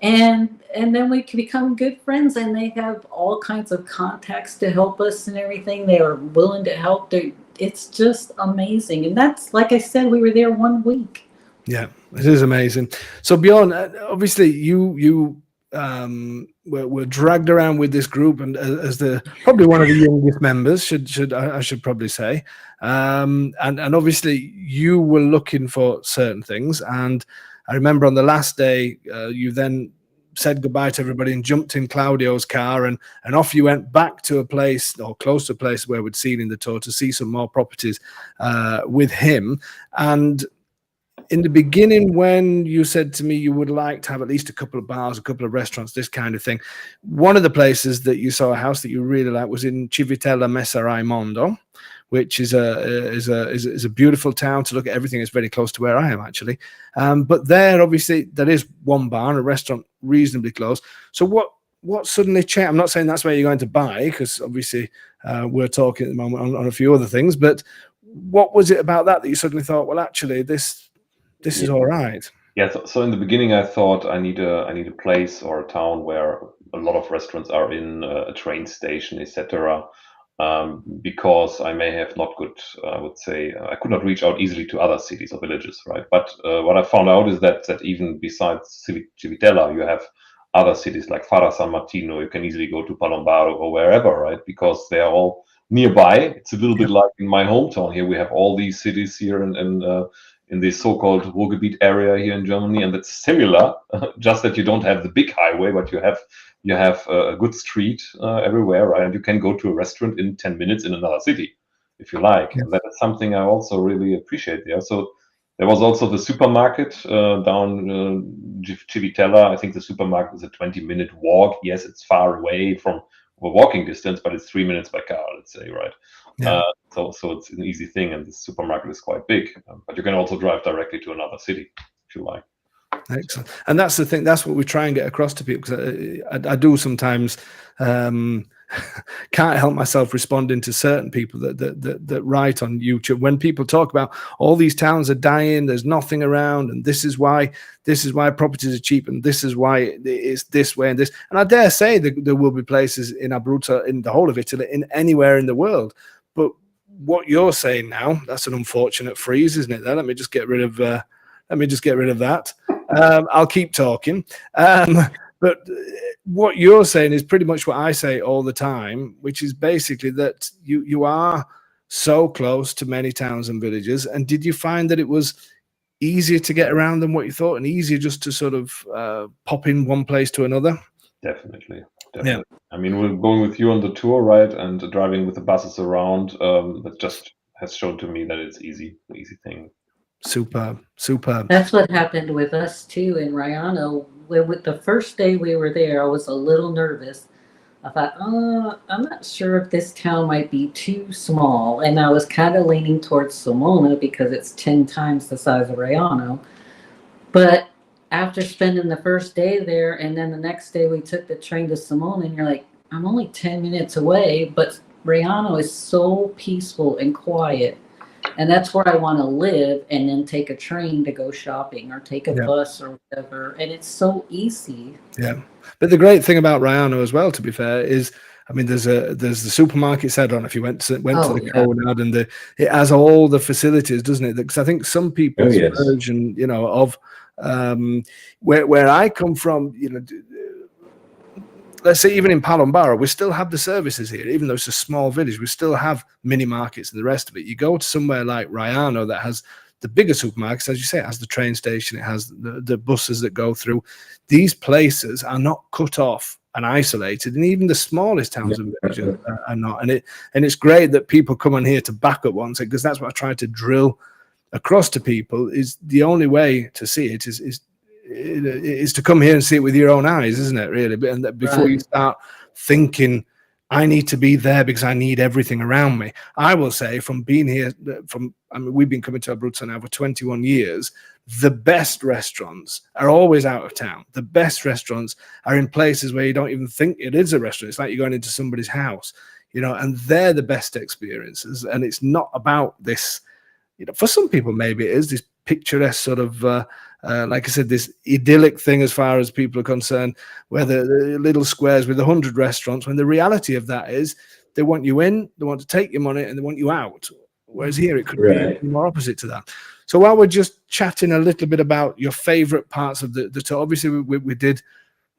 And then we can become good friends, and they have all kinds of contacts to help us and everything. They are willing to help. It's just amazing. And that's, like I said, we were there 1 week. Yeah, it is amazing. So Beon, obviously you were dragged around with this group, and as the probably one of the youngest members, I should probably say, and obviously you were looking for certain things, and I remember on the last day you then said goodbye to everybody and jumped in Claudio's car, and off you went back to a place, or close to a place where we'd seen in the tour, to see some more properties with him. And in the beginning, when you said to me you would like to have at least a couple of bars, a couple of restaurants, this kind of thing, one of the places that you saw a house that you really liked was in Civitella Messa Raimondo, which is a beautiful town to look at everything. It's very close to where I am, actually. But there, obviously, there is one bar and a restaurant reasonably close. So what suddenly changed? I'm not saying that's where you're going to buy, because obviously we're talking at the moment on a few other things. But what was it about that you suddenly thought, well, actually, this is all right? Yeah. So in the beginning, I thought I need a place or a town where a lot of restaurants are in, a train station, etc. Because I may have not good, I would say, I could not reach out easily to other cities or villages, right? But what I found out is that even besides Civitella, you have other cities like Fara San Martino. You can easily go to Palombaro or wherever, right? Because they are all nearby. It's a little bit like in my hometown here. We have all these cities here in the so-called Ruhrgebiet area here in Germany, and it's similar, just that you don't have the big highway, but you have a good street everywhere, right? And you can go to a restaurant in 10 minutes in another city, if you like. And that is something I also really appreciate there. So there was also the supermarket down Civitella. I think the supermarket is a 20-minute walk. Yes, it's far away from a walking distance, but it's 3 minutes by car, let's say, right? Yeah. So it's an easy thing, and the supermarket is quite big. But you can also drive directly to another city if you like. Excellent. And that's the thing. That's what we try and get across to people. Because I do sometimes can't help myself responding to certain people that write on YouTube when people talk about all these towns are dying, there's nothing around, and this is why properties are cheap, and this is why it's this way and this. And I dare say that there will be places in Abruzzo, in the whole of Italy, in anywhere in the world. But what you're saying now, that's an unfortunate freeze, isn't it? There, let me just get rid of that. I'll keep talking. But what you're saying is pretty much what I say all the time, which is basically that you are so close to many towns and villages. And did you find that it was easier to get around than what you thought, and easier just to sort of pop in one place to another? Definitely. Yeah. I mean, we're going with you on the tour, right? And driving with the buses around, that just has shown to me that it's easy thing. Superb. That's what happened with us too in Raiano. With the first day we were there, I was a little nervous. I thought, I'm not sure if this town might be too small. And I was kind of leaning towards Sulmona because it's 10 times the size of Raiano. But after spending the first day there, and then the next day we took the train to Sulmona, and you're like, I'm only 10 minutes away, but Raiano is so peaceful and quiet. And that's where I want to live, and then take a train to go shopping or take a bus or whatever. And it's so easy. Yeah. But the great thing about Raiano as well, to be fair, is, I mean, there's the supermarket set on. If you went to the Conad, and it has all the facilities, doesn't it? Because I think some people's version, of where I come from, let's say even in Palombaro, we still have the services here, even though it's a small village. We still have mini markets and the rest of it. You go to somewhere like Raiano that has the bigger supermarkets, as you say, it has the train station, it has the buses that go through. These places are not cut off and isolated, and even the smallest towns and villages are not. And it's great that people come on here to back up once, because that's what I try to drill across to people. Is the only way to see it is is to come here and see it with your own eyes, isn't it? Really, and that before you start thinking, I need to be there because I need everything around me. I will say, from being here, we've been coming to Abruzzo now for 21 years. The best restaurants are always out of town. The best restaurants are in places where you don't even think it is a restaurant. It's like you're going into somebody's house, and they're the best experiences. And it's not about this, for some people, maybe it is this picturesque sort of, like I said, this idyllic thing as far as people are concerned, where the little squares with 100 restaurants, when the reality of that is they want you in, they want to take your money, and they want you out. Whereas here it could be more opposite to that. So while we're just chatting a little bit about your favorite parts of the tour, obviously we did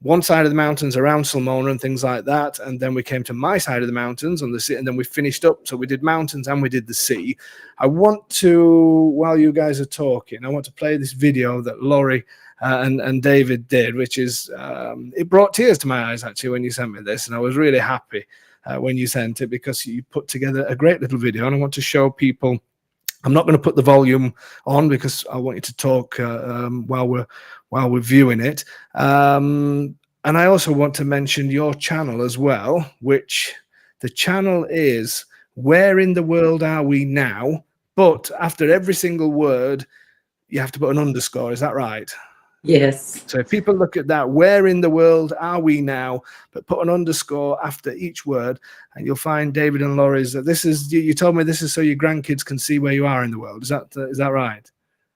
one side of the mountains around Sulmona and things like that, and then we came to my side of the mountains on the sea, and then we finished up. So we did mountains and we did the sea. I want to, while you guys are talking, I want to play this video that Laurie and David did, which is, it brought tears to my eyes actually when you sent me this, and I was really happy when you sent it, because you put together a great little video, and I want to show people. I'm not going to put the volume on because I want you to talk while we're viewing it. And I also want to mention your channel as well, which the channel is Where in the World Are We Now? But after every single word, you have to put an underscore. Is that right? Yes. So if people look at that, where in the world are we now? But put an underscore after each word, and you'll find David and Laurie's. This is, you told me this is so your grandkids can see where you are in the world. Is that right?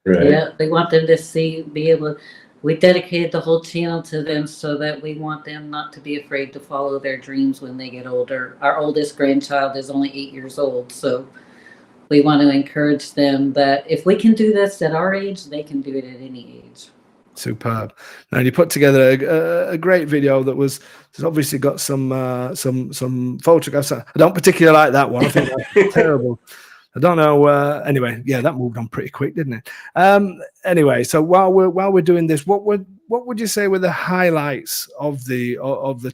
Right. Yeah, they want them to be able. We dedicated the whole channel to them so that we want them not to be afraid to follow their dreams when they get older. Our oldest grandchild is only 8 years old, so we want to encourage them that if we can do this at our age, they can do it at any age. Superb. Now you put together a great video that was obviously got some photographs. I don't particularly like that one. I think that's terrible. I don't know. Anyway, yeah, that moved on pretty quick, didn't it? Anyway, so while we're doing this, what would you say were the highlights of the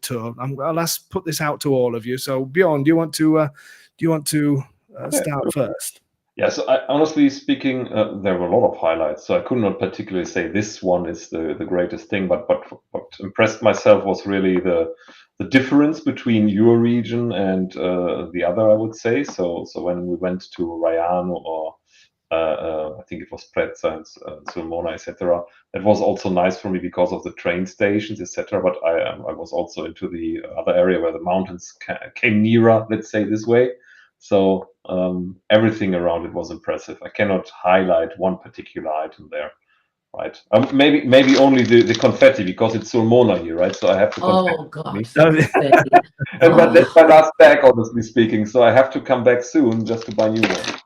tour? I'll put this out to all of you. So Beon, do you want to start first? Yeah, so honestly speaking, there were a lot of highlights. So I could not particularly say this one is the greatest thing, but what impressed myself was really the difference between your region and the other, I would say. So when we went to Raiano or I think it was Prezza and Sulmona, etc., it was also nice for me because of the train stations, etc. But I was also into the other area where the mountains came nearer, let's say this way. So everything around it was impressive. I cannot highlight one particular item there, right? Maybe only the confetti, because it's Sulmona here, right? So I have to. Oh gosh. But that's my last bag, honestly speaking. So I have to come back soon just to buy new one.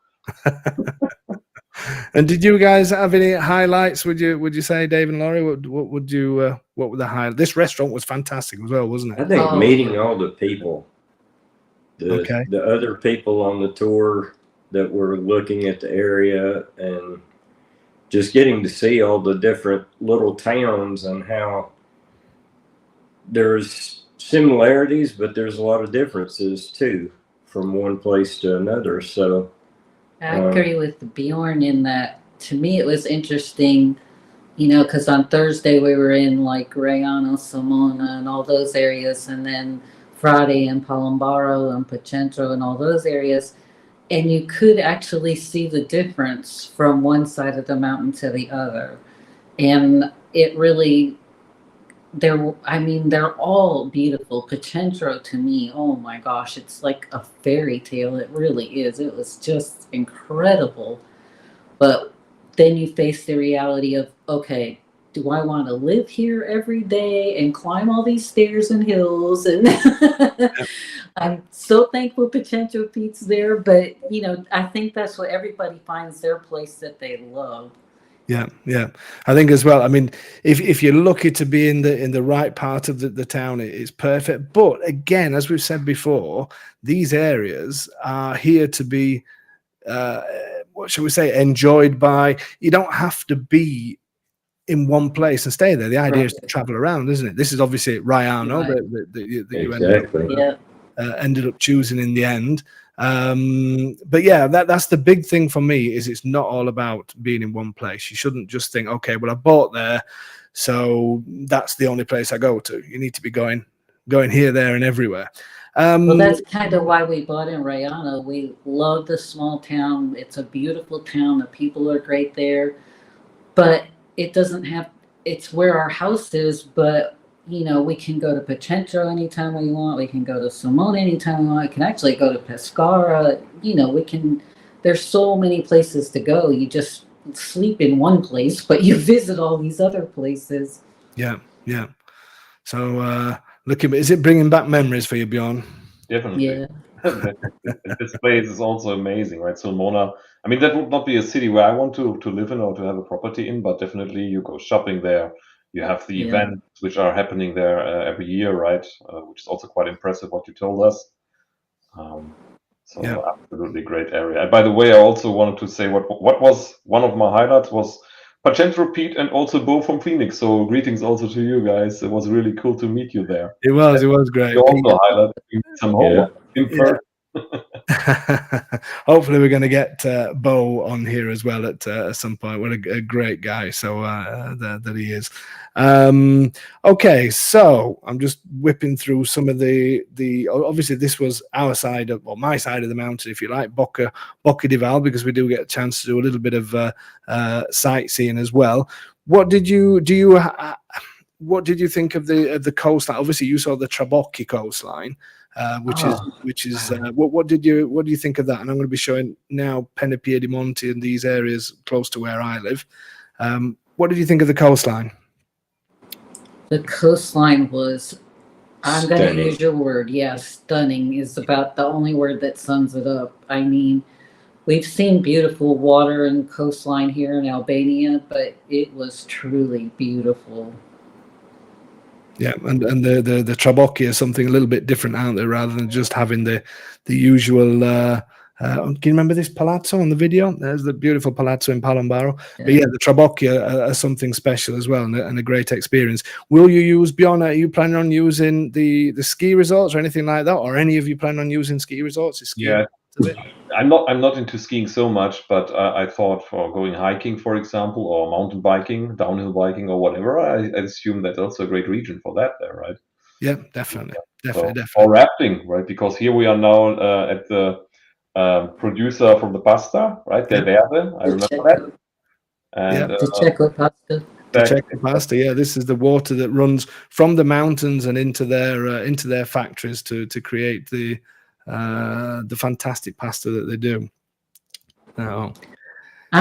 And did you guys have any highlights? Would you say, Dave and Laurie? What were the highlights? This restaurant was fantastic as well, wasn't it? I think meeting all the people. The other people on the tour that were looking at the area, and just getting to see all the different little towns and how there's similarities, but there's a lot of differences too from one place to another. So I agree with Bjorn in that. To me, it was interesting, because on Thursday we were in like Raiano, Sulmona, and all those areas, and then Friday and Palombaro and Pacentro and all those areas, and you could actually see the difference from one side of the mountain to the other. And it really, they're all beautiful. Pacentro, to me, oh my gosh, it's like a fairy tale. It really is. It was just incredible. But then you face the reality of, okay, do I want to live here every day and climb all these stairs and hills? And I'm so thankful Pacentro Pete's there, but I think that's what everybody finds their place that they love. Yeah. I think as well. I mean, if you're lucky to be in the right part of the town, it's perfect. But again, as we've said before, these areas are here to be, what shall we say, enjoyed by. You don't have to be in one place and stay there. The idea is to travel around, isn't it? This is obviously Raiano that you ended up choosing in the end. But yeah, that's the big thing for me, is it's not all about being in one place. You shouldn't just think, okay, well, I bought there, so that's the only place I go to. You need to be going here, there, and everywhere. Well, that's kind of why we bought in Rayana. We love the small town. It's a beautiful town. The people are great there, but it doesn't have, it's where our house is, but you know, we can go to Pacento anytime we want. We can go to Simone anytime we want. We can actually go to Pescara. You know, we can, there's so many places to go. You just sleep in one place, but you visit all these other places. Yeah, yeah. So, is it bringing back memories for you, Beon? Definitely. Yeah. This place is also amazing, right? So Mona, I mean, that would not be a city where I want to live in or to have a property in, but definitely you go shopping there. You have the events which are happening there every year, right? Which is also quite impressive what you told us. Absolutely great area. And by the way, I also wanted to say what was one of my highlights was Pacento Pete and also Bo from Phoenix. So greetings also to you guys. It was really cool to meet you there. It was great. You also highlighted some homework in person. Hopefully we're going to get Bo on here as well at some point. What a great guy, so that he is. Okay, so I'm just whipping through some of the obviously this was our side of, or my side of the mountain, if you like, Bocca di Val, because we do get a chance to do a little bit of sightseeing as well. What did you think of the coastline? Obviously you saw the Trabocchi coastline. Which is what do you think of that? And I'm going to be showing now Penepiedimonte and these areas close to where I live. What did you think of the coastline? The coastline was, I'm going to use your word. Yes, stunning is about the only word that sums it up. I mean, we've seen beautiful water and coastline here in Albania, but it was truly beautiful. Yeah, and the Trabocchi is something a little bit different, aren't they? Rather than just having the usual. Can you remember this palazzo on the video? There's the beautiful palazzo in Palombaro. Yeah. But yeah, the Trabocchi are something special as well, and a great experience. Will you use, Beon? Are you planning on using the ski resorts or anything like that, or any of you plan on using ski resorts? Yeah. I'm not into skiing so much, but I thought for going hiking, for example, or mountain biking, downhill biking, or whatever, I assume that's also a great region for that there, right? Yeah, definitely. Or rafting, right? Because here we are now at the producer from the pasta, right? Del Verde, I remember that. And the Checo pasta. The Checo pasta, yeah. This is the water that runs from the mountains and into their factories to create the fantastic pasta that they do. I'm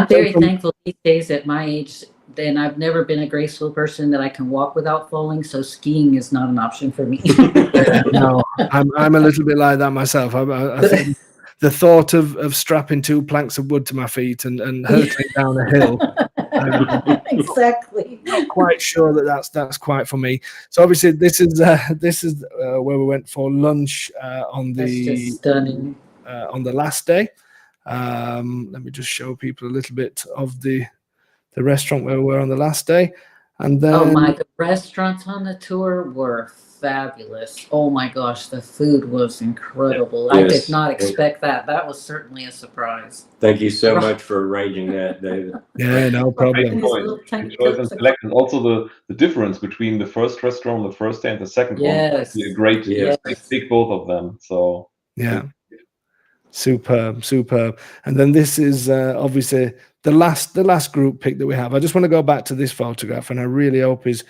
very thankful these days at my age. Then I've never been a graceful person that I can walk without falling, so skiing is not an option for me. No, I'm a little bit like that myself. I think the thought of strapping 2 planks of wood to my feet and hurtling down a hill. Exactly. Not quite sure that's quite for me. So obviously this is where we went for lunch on the that's just stunning. On the last day. Let me just show people a little bit of the restaurant where we were on the last day, and then the restaurants on the tour were fabulous. Oh my gosh, the food was incredible. Yes. I did not expect that. That was certainly a surprise. Thank you so much for arranging that, David. Yeah, no problem. And also the difference between the first restaurant, the first day, and the second one. A great big both of them. So yeah. Superb. And then this is obviously the last group pic that we have. I just want to go back to this photograph, and I really hope he's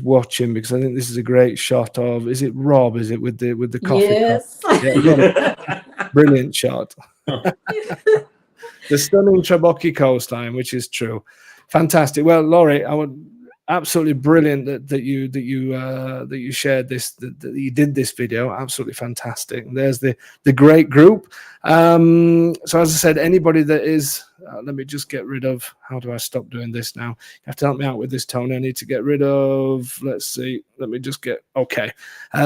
watching, because I think this is a great shot of, is it Rob? Is it with the coffee? Yes. Yeah, brilliant shot. The stunning Trabocchi coastline, which is true. Fantastic. Well, Laurie, I would absolutely brilliant that you shared this, that you did this video. Absolutely fantastic. And there's the great group. So as I said, anybody that is let me just get rid of, how do I stop doing this now? You have to help me out with this, Tony. I need to get rid of, let's see, let me just get, okay.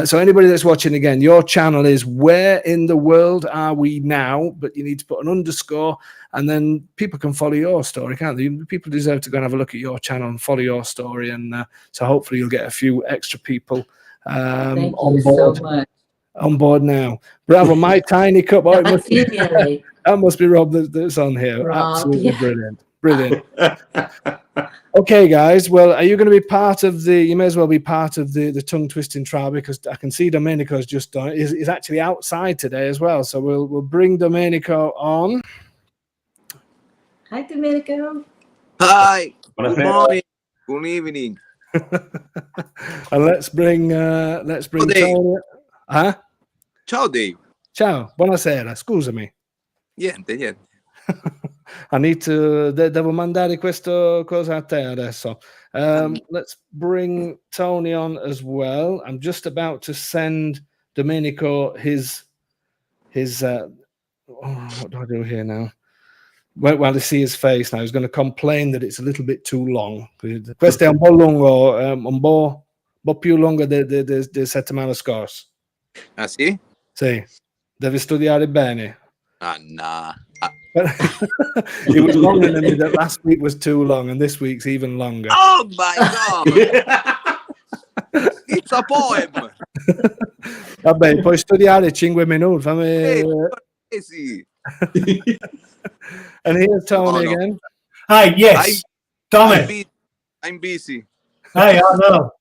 So anybody that's watching, again, your channel is Where in the World Are We Now? But you need to put an underscore, and then people can follow your story, can't they? People deserve to go and have a look at your channel and follow your story, and so hopefully you'll get a few extra people Thank on you board. so much. On board now. Bravo, my tiny cup. Oh, it must be, Yay. that must be Rob that's on here. Rob, Absolutely yeah. brilliant. Brilliant. Okay, guys. Well, are you going to be part of the? You may as well be part of the tongue twisting trial, because I can see Domenico's just done. Is actually outside today as well. So we'll bring Domenico on. Hi, Domenico. Hi, good Buonasera. morning, good evening. And let's bring Dave. Tony. Huh? Ciao Dave. Ciao, buonasera. Scusami. Niente. I need to. Devo mandare questo cosa a te adesso. Let's bring Tony on as well. I'm just about to send Domenico his. What do I do here now? Well, to see his face now, he's going to complain that it's a little bit too long. Questo è un po' lungo, un po' più lungo de settimana scorsa. Ah sì? Sì, devi studiare bene. Ah no. It was longer than me. That last week was too long, and this week's even longer. Oh my god! It's a poem! Vabbè, puoi studiare 5 minuti. Hey, Fammi... crazy. And here's Tony no. again. Hi, yes. Tommy. I'm busy. Hi, I know.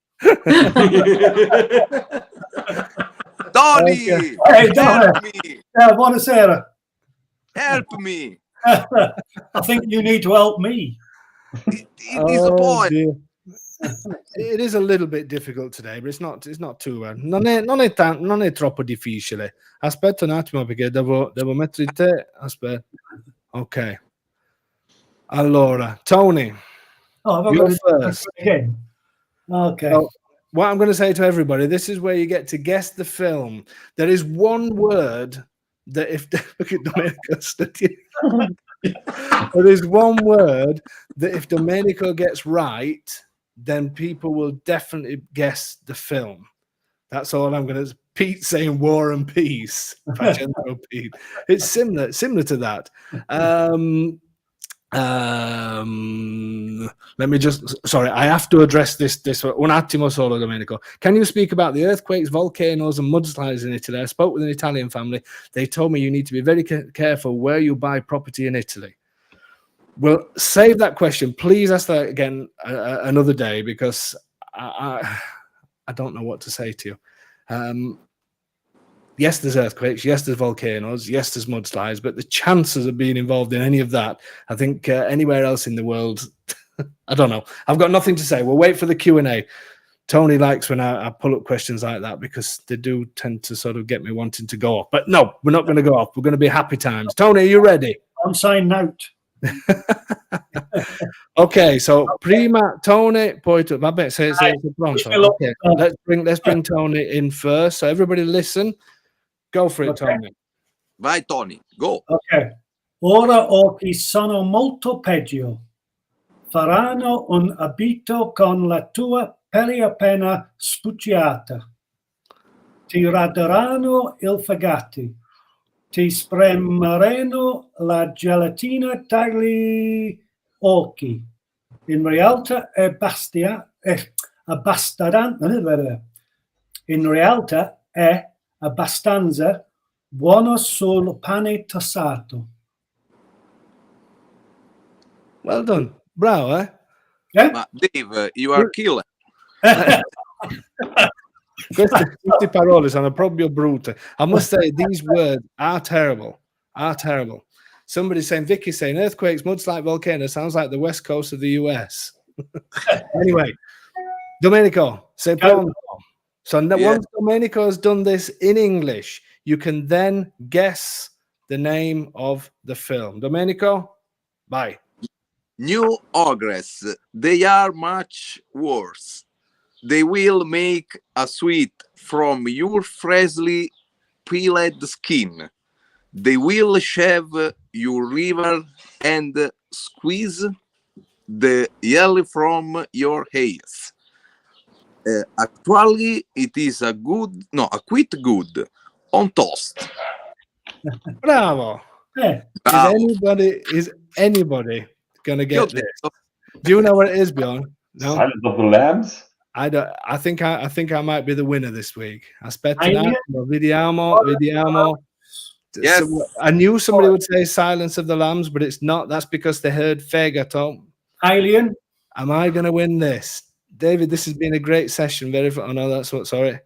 Tony! Okay. Hey, Tommy. Help me! Buonasera. Help me! I think you need to help me. It is a poem. Dear. It is a little bit difficult today, but it's not too bad. Non è troppo difficile. Aspetta un attimo perché devo mettere te. Aspetta. Ok. Allora, Tony, Oh, you're I've first. again. Okay. So, what I'm going to say to everybody, this is where you get to guess the film. There is one word that if look at Domenico studying. There is one word that if Domenico gets right, then people will definitely guess the film. That's all I'm going to. Pete saying War and Peace. Pete. It's similar to that. Let me just. Sorry, I have to address this. Un attimo solo, Domenico. Can you speak about the earthquakes, volcanoes, and mudslides in Italy? I spoke with an Italian family. They told me you need to be very careful where you buy property in Italy. Well, save that question. Please ask that again another day, because I don't know what to say to you. Yes, there's earthquakes. Yes, there's volcanoes. Yes, there's mudslides. But the chances of being involved in any of that, I think anywhere else in the world, I don't know. I've got nothing to say. We'll wait for the Q&A. Tony likes when I pull up questions like that, because they do tend to sort of get me wanting to go off. But no, we're not going to go off. We're going to be happy times. Tony, are you ready? I'm saying note. Ok, so prima Tony, poi tu. Vabbè, sei pronto. Okay. Let's bring Tony in first. So everybody listen. Go for it, Okay. Tony. Vai Tony, go. Ok. Ora occhi sono molto peggio. Faranno un abito con la tua pelle appena spucciata. Ti raderanno il fegato. Ti spremeranno la gelatina dagli occhi. In realtà è abbastanza buono sul pane tossato. Well done. Bravo, eh? Ma Dave, you are killer. Queste parole sono proprio brutte. I must say, these words are terrible. Somebody saying, Vicky saying, earthquakes, mudslides, volcanoes sounds like the west coast of the US. Anyway, Domenico, sei pronto? So once Domenico has done this in English, you can then guess the name of the film. Domenico, bye. New Ogress, they are much worse. They will make a sweet from your freshly peeled skin. They will shave your liver and squeeze the jelly from your hairs. Actually, it is quite good on toast. Bravo. Is anybody gonna get this? Do you know what it is, Beon? No. Silence of the Lambs. I think I might be the winner this week. Aspetta un Alien? attimo, vediamo. Yes. So, I knew somebody would say Silence of the Lambs, but it's not. That's because they heard Fegato. Alien? Am I going to win this? David, this has been a great session. Very fun. Oh, no, that's what, sorry.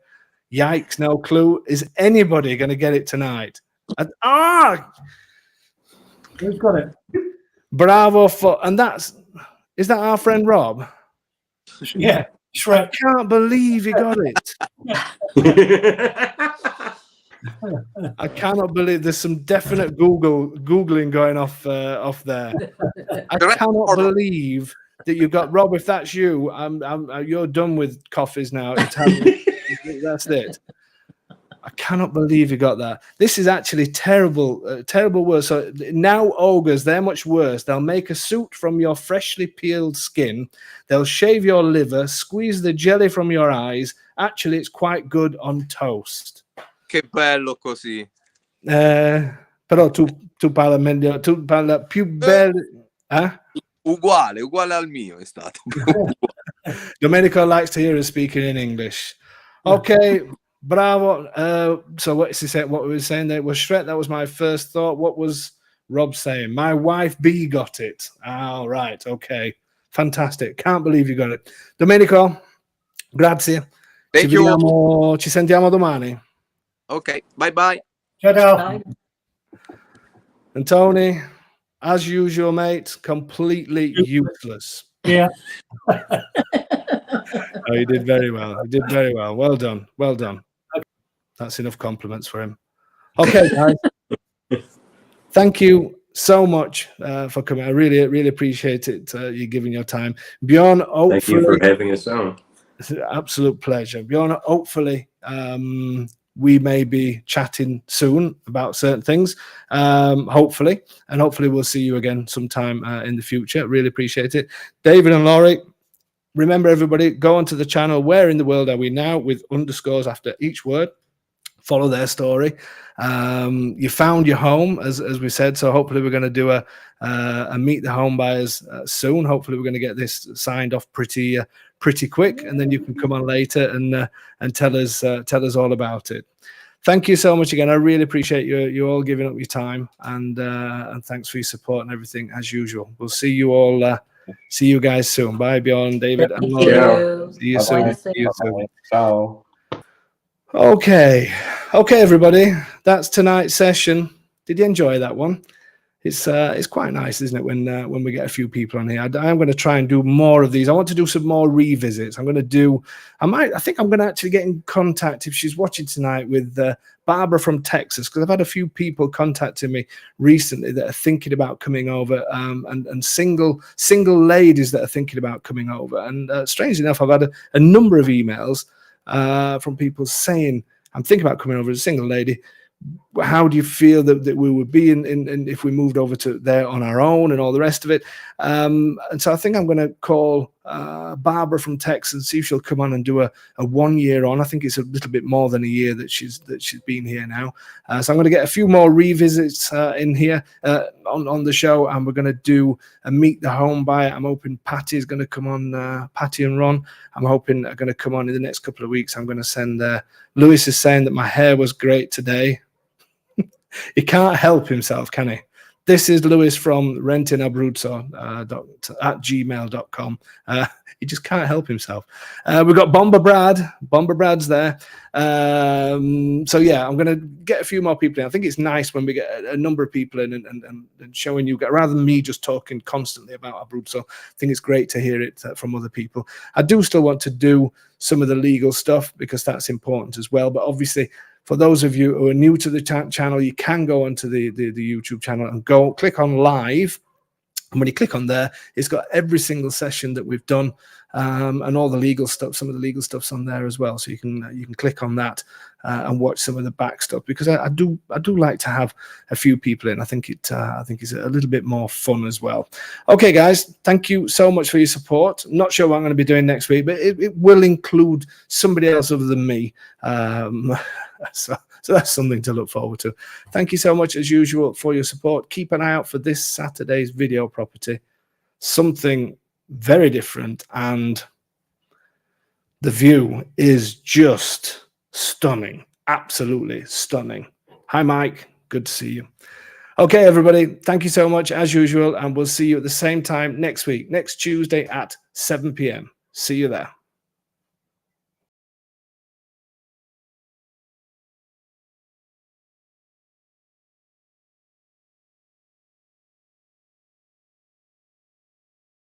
Yikes, no clue. Is anybody going to get it tonight? Who's got it? Bravo for, and is that our friend Rob? Yeah, I Shrek. can't believe he got it. I cannot believe there's some definite Googling going off there. I cannot believe that you got Rob. If that's you, you're done with coffees now. That's it. I cannot believe you got that. This is actually terrible, terrible words. So now ogres, they're much worse. They'll make a suit from your freshly peeled skin. They'll shave your liver, squeeze the jelly from your eyes. Actually, it's quite good on toast. Che bello così. Però tu parla meglio, tu parla più bello. Uguale al mio è stato. Domenico likes to hear us speaking in English. Okay, bravo. So what he said, what we were saying there was Shrek. That was my first thought. What was Rob saying? My wife B got it. All right. Okay. Fantastic. Can't believe you got it. Domenico, grazie. Thank you. Ci sentiamo domani. Ok, bye bye. Ciao. Bye. And Tony, as usual, mate, completely useless. Yeah. Oh, you did very well. You did very well. Well done. Well done. That's enough compliments for him. Okay, guys. Thank you so much for coming. I really, really appreciate it. You giving your time. Bjorn, hopefully, Thank you for having us on. It's an absolute pleasure. Bjorn, hopefully, we may be chatting soon about certain things. Hopefully, and hopefully we'll see you again sometime in the future. Really appreciate it. David and Laurie, remember everybody, go onto the channel. Where in the world are we now? With underscores after each word. Follow their story. You found your home, as we said. So hopefully we're going to do a meet the home buyers soon. Hopefully we're going to get this signed off pretty quick, and then you can come on later and tell us all about it. Thank you so much again. I really appreciate you all giving up your time, and thanks for your support and everything as usual. We'll see you all. See you guys soon. Bye, Bjorn, David, and Laurie. See you soon. See you soon. Ciao. Okay, everybody. That's tonight's session. Did you enjoy that one? It's quite nice, isn't it, when we get a few people on here. I'm going to try and do more of these. I want to do some more revisits. I think I'm going to actually get in contact, if she's watching tonight, with Barbara from Texas, because I've had a few people contacting me recently that are thinking about coming over, and single ladies that are thinking about coming over. And strangely enough, I've had a number of emails from people saying, I'm thinking about coming over as a single lady. How do you feel that we would be in if we moved over to there on our own and all the rest of it? And so I think I'm going to call Barbara from Texas and see if she'll come on and do a 1 year on. I think it's a little bit more than a year that she's been here now. So I'm going to get a few more revisits in here on the show, and we're going to do a meet the home buyer. I'm hoping Patty is going to come on. Patty and Ron, I'm hoping are going to come on in the next couple of weeks. I'm going to send. Lewis is saying that my hair was great today. He can't help himself, can he? This is Lewis from rentingabruzzo at gmail.com. He just can't help himself. We've got Bomber Brad. Bomber Brad's there. So, yeah, I'm going to get a few more people in. I think it's nice when we get a number of people in and showing you, rather than me just talking constantly about Abruzzo. I think it's great to hear it from other people. I do still want to do some of the legal stuff because that's important as well. But obviously, for those of you who are new to the channel, you can go onto the YouTube channel and click on live. And when you click on there, it's got every single session that we've done, and all the legal stuff. Some of the legal stuff's on there as well, so you can click on that and watch some of the back stuff, because I do like to have a few people in. I think it's a little bit more fun as well. Okay, guys, thank you so much for your support. I'm not sure what I'm going to be doing next week, but it will include somebody else other than me. So that's something to look forward to. Thank you so much, as usual, for your support. Keep an eye out for this Saturday's video property. Something very different and the view is just stunning. Absolutely stunning. Hi, Mike. Good to see you. Okay, everybody. Thank you so much, as usual. And we'll see you at the same time next week, next Tuesday at 7 p.m. See you there.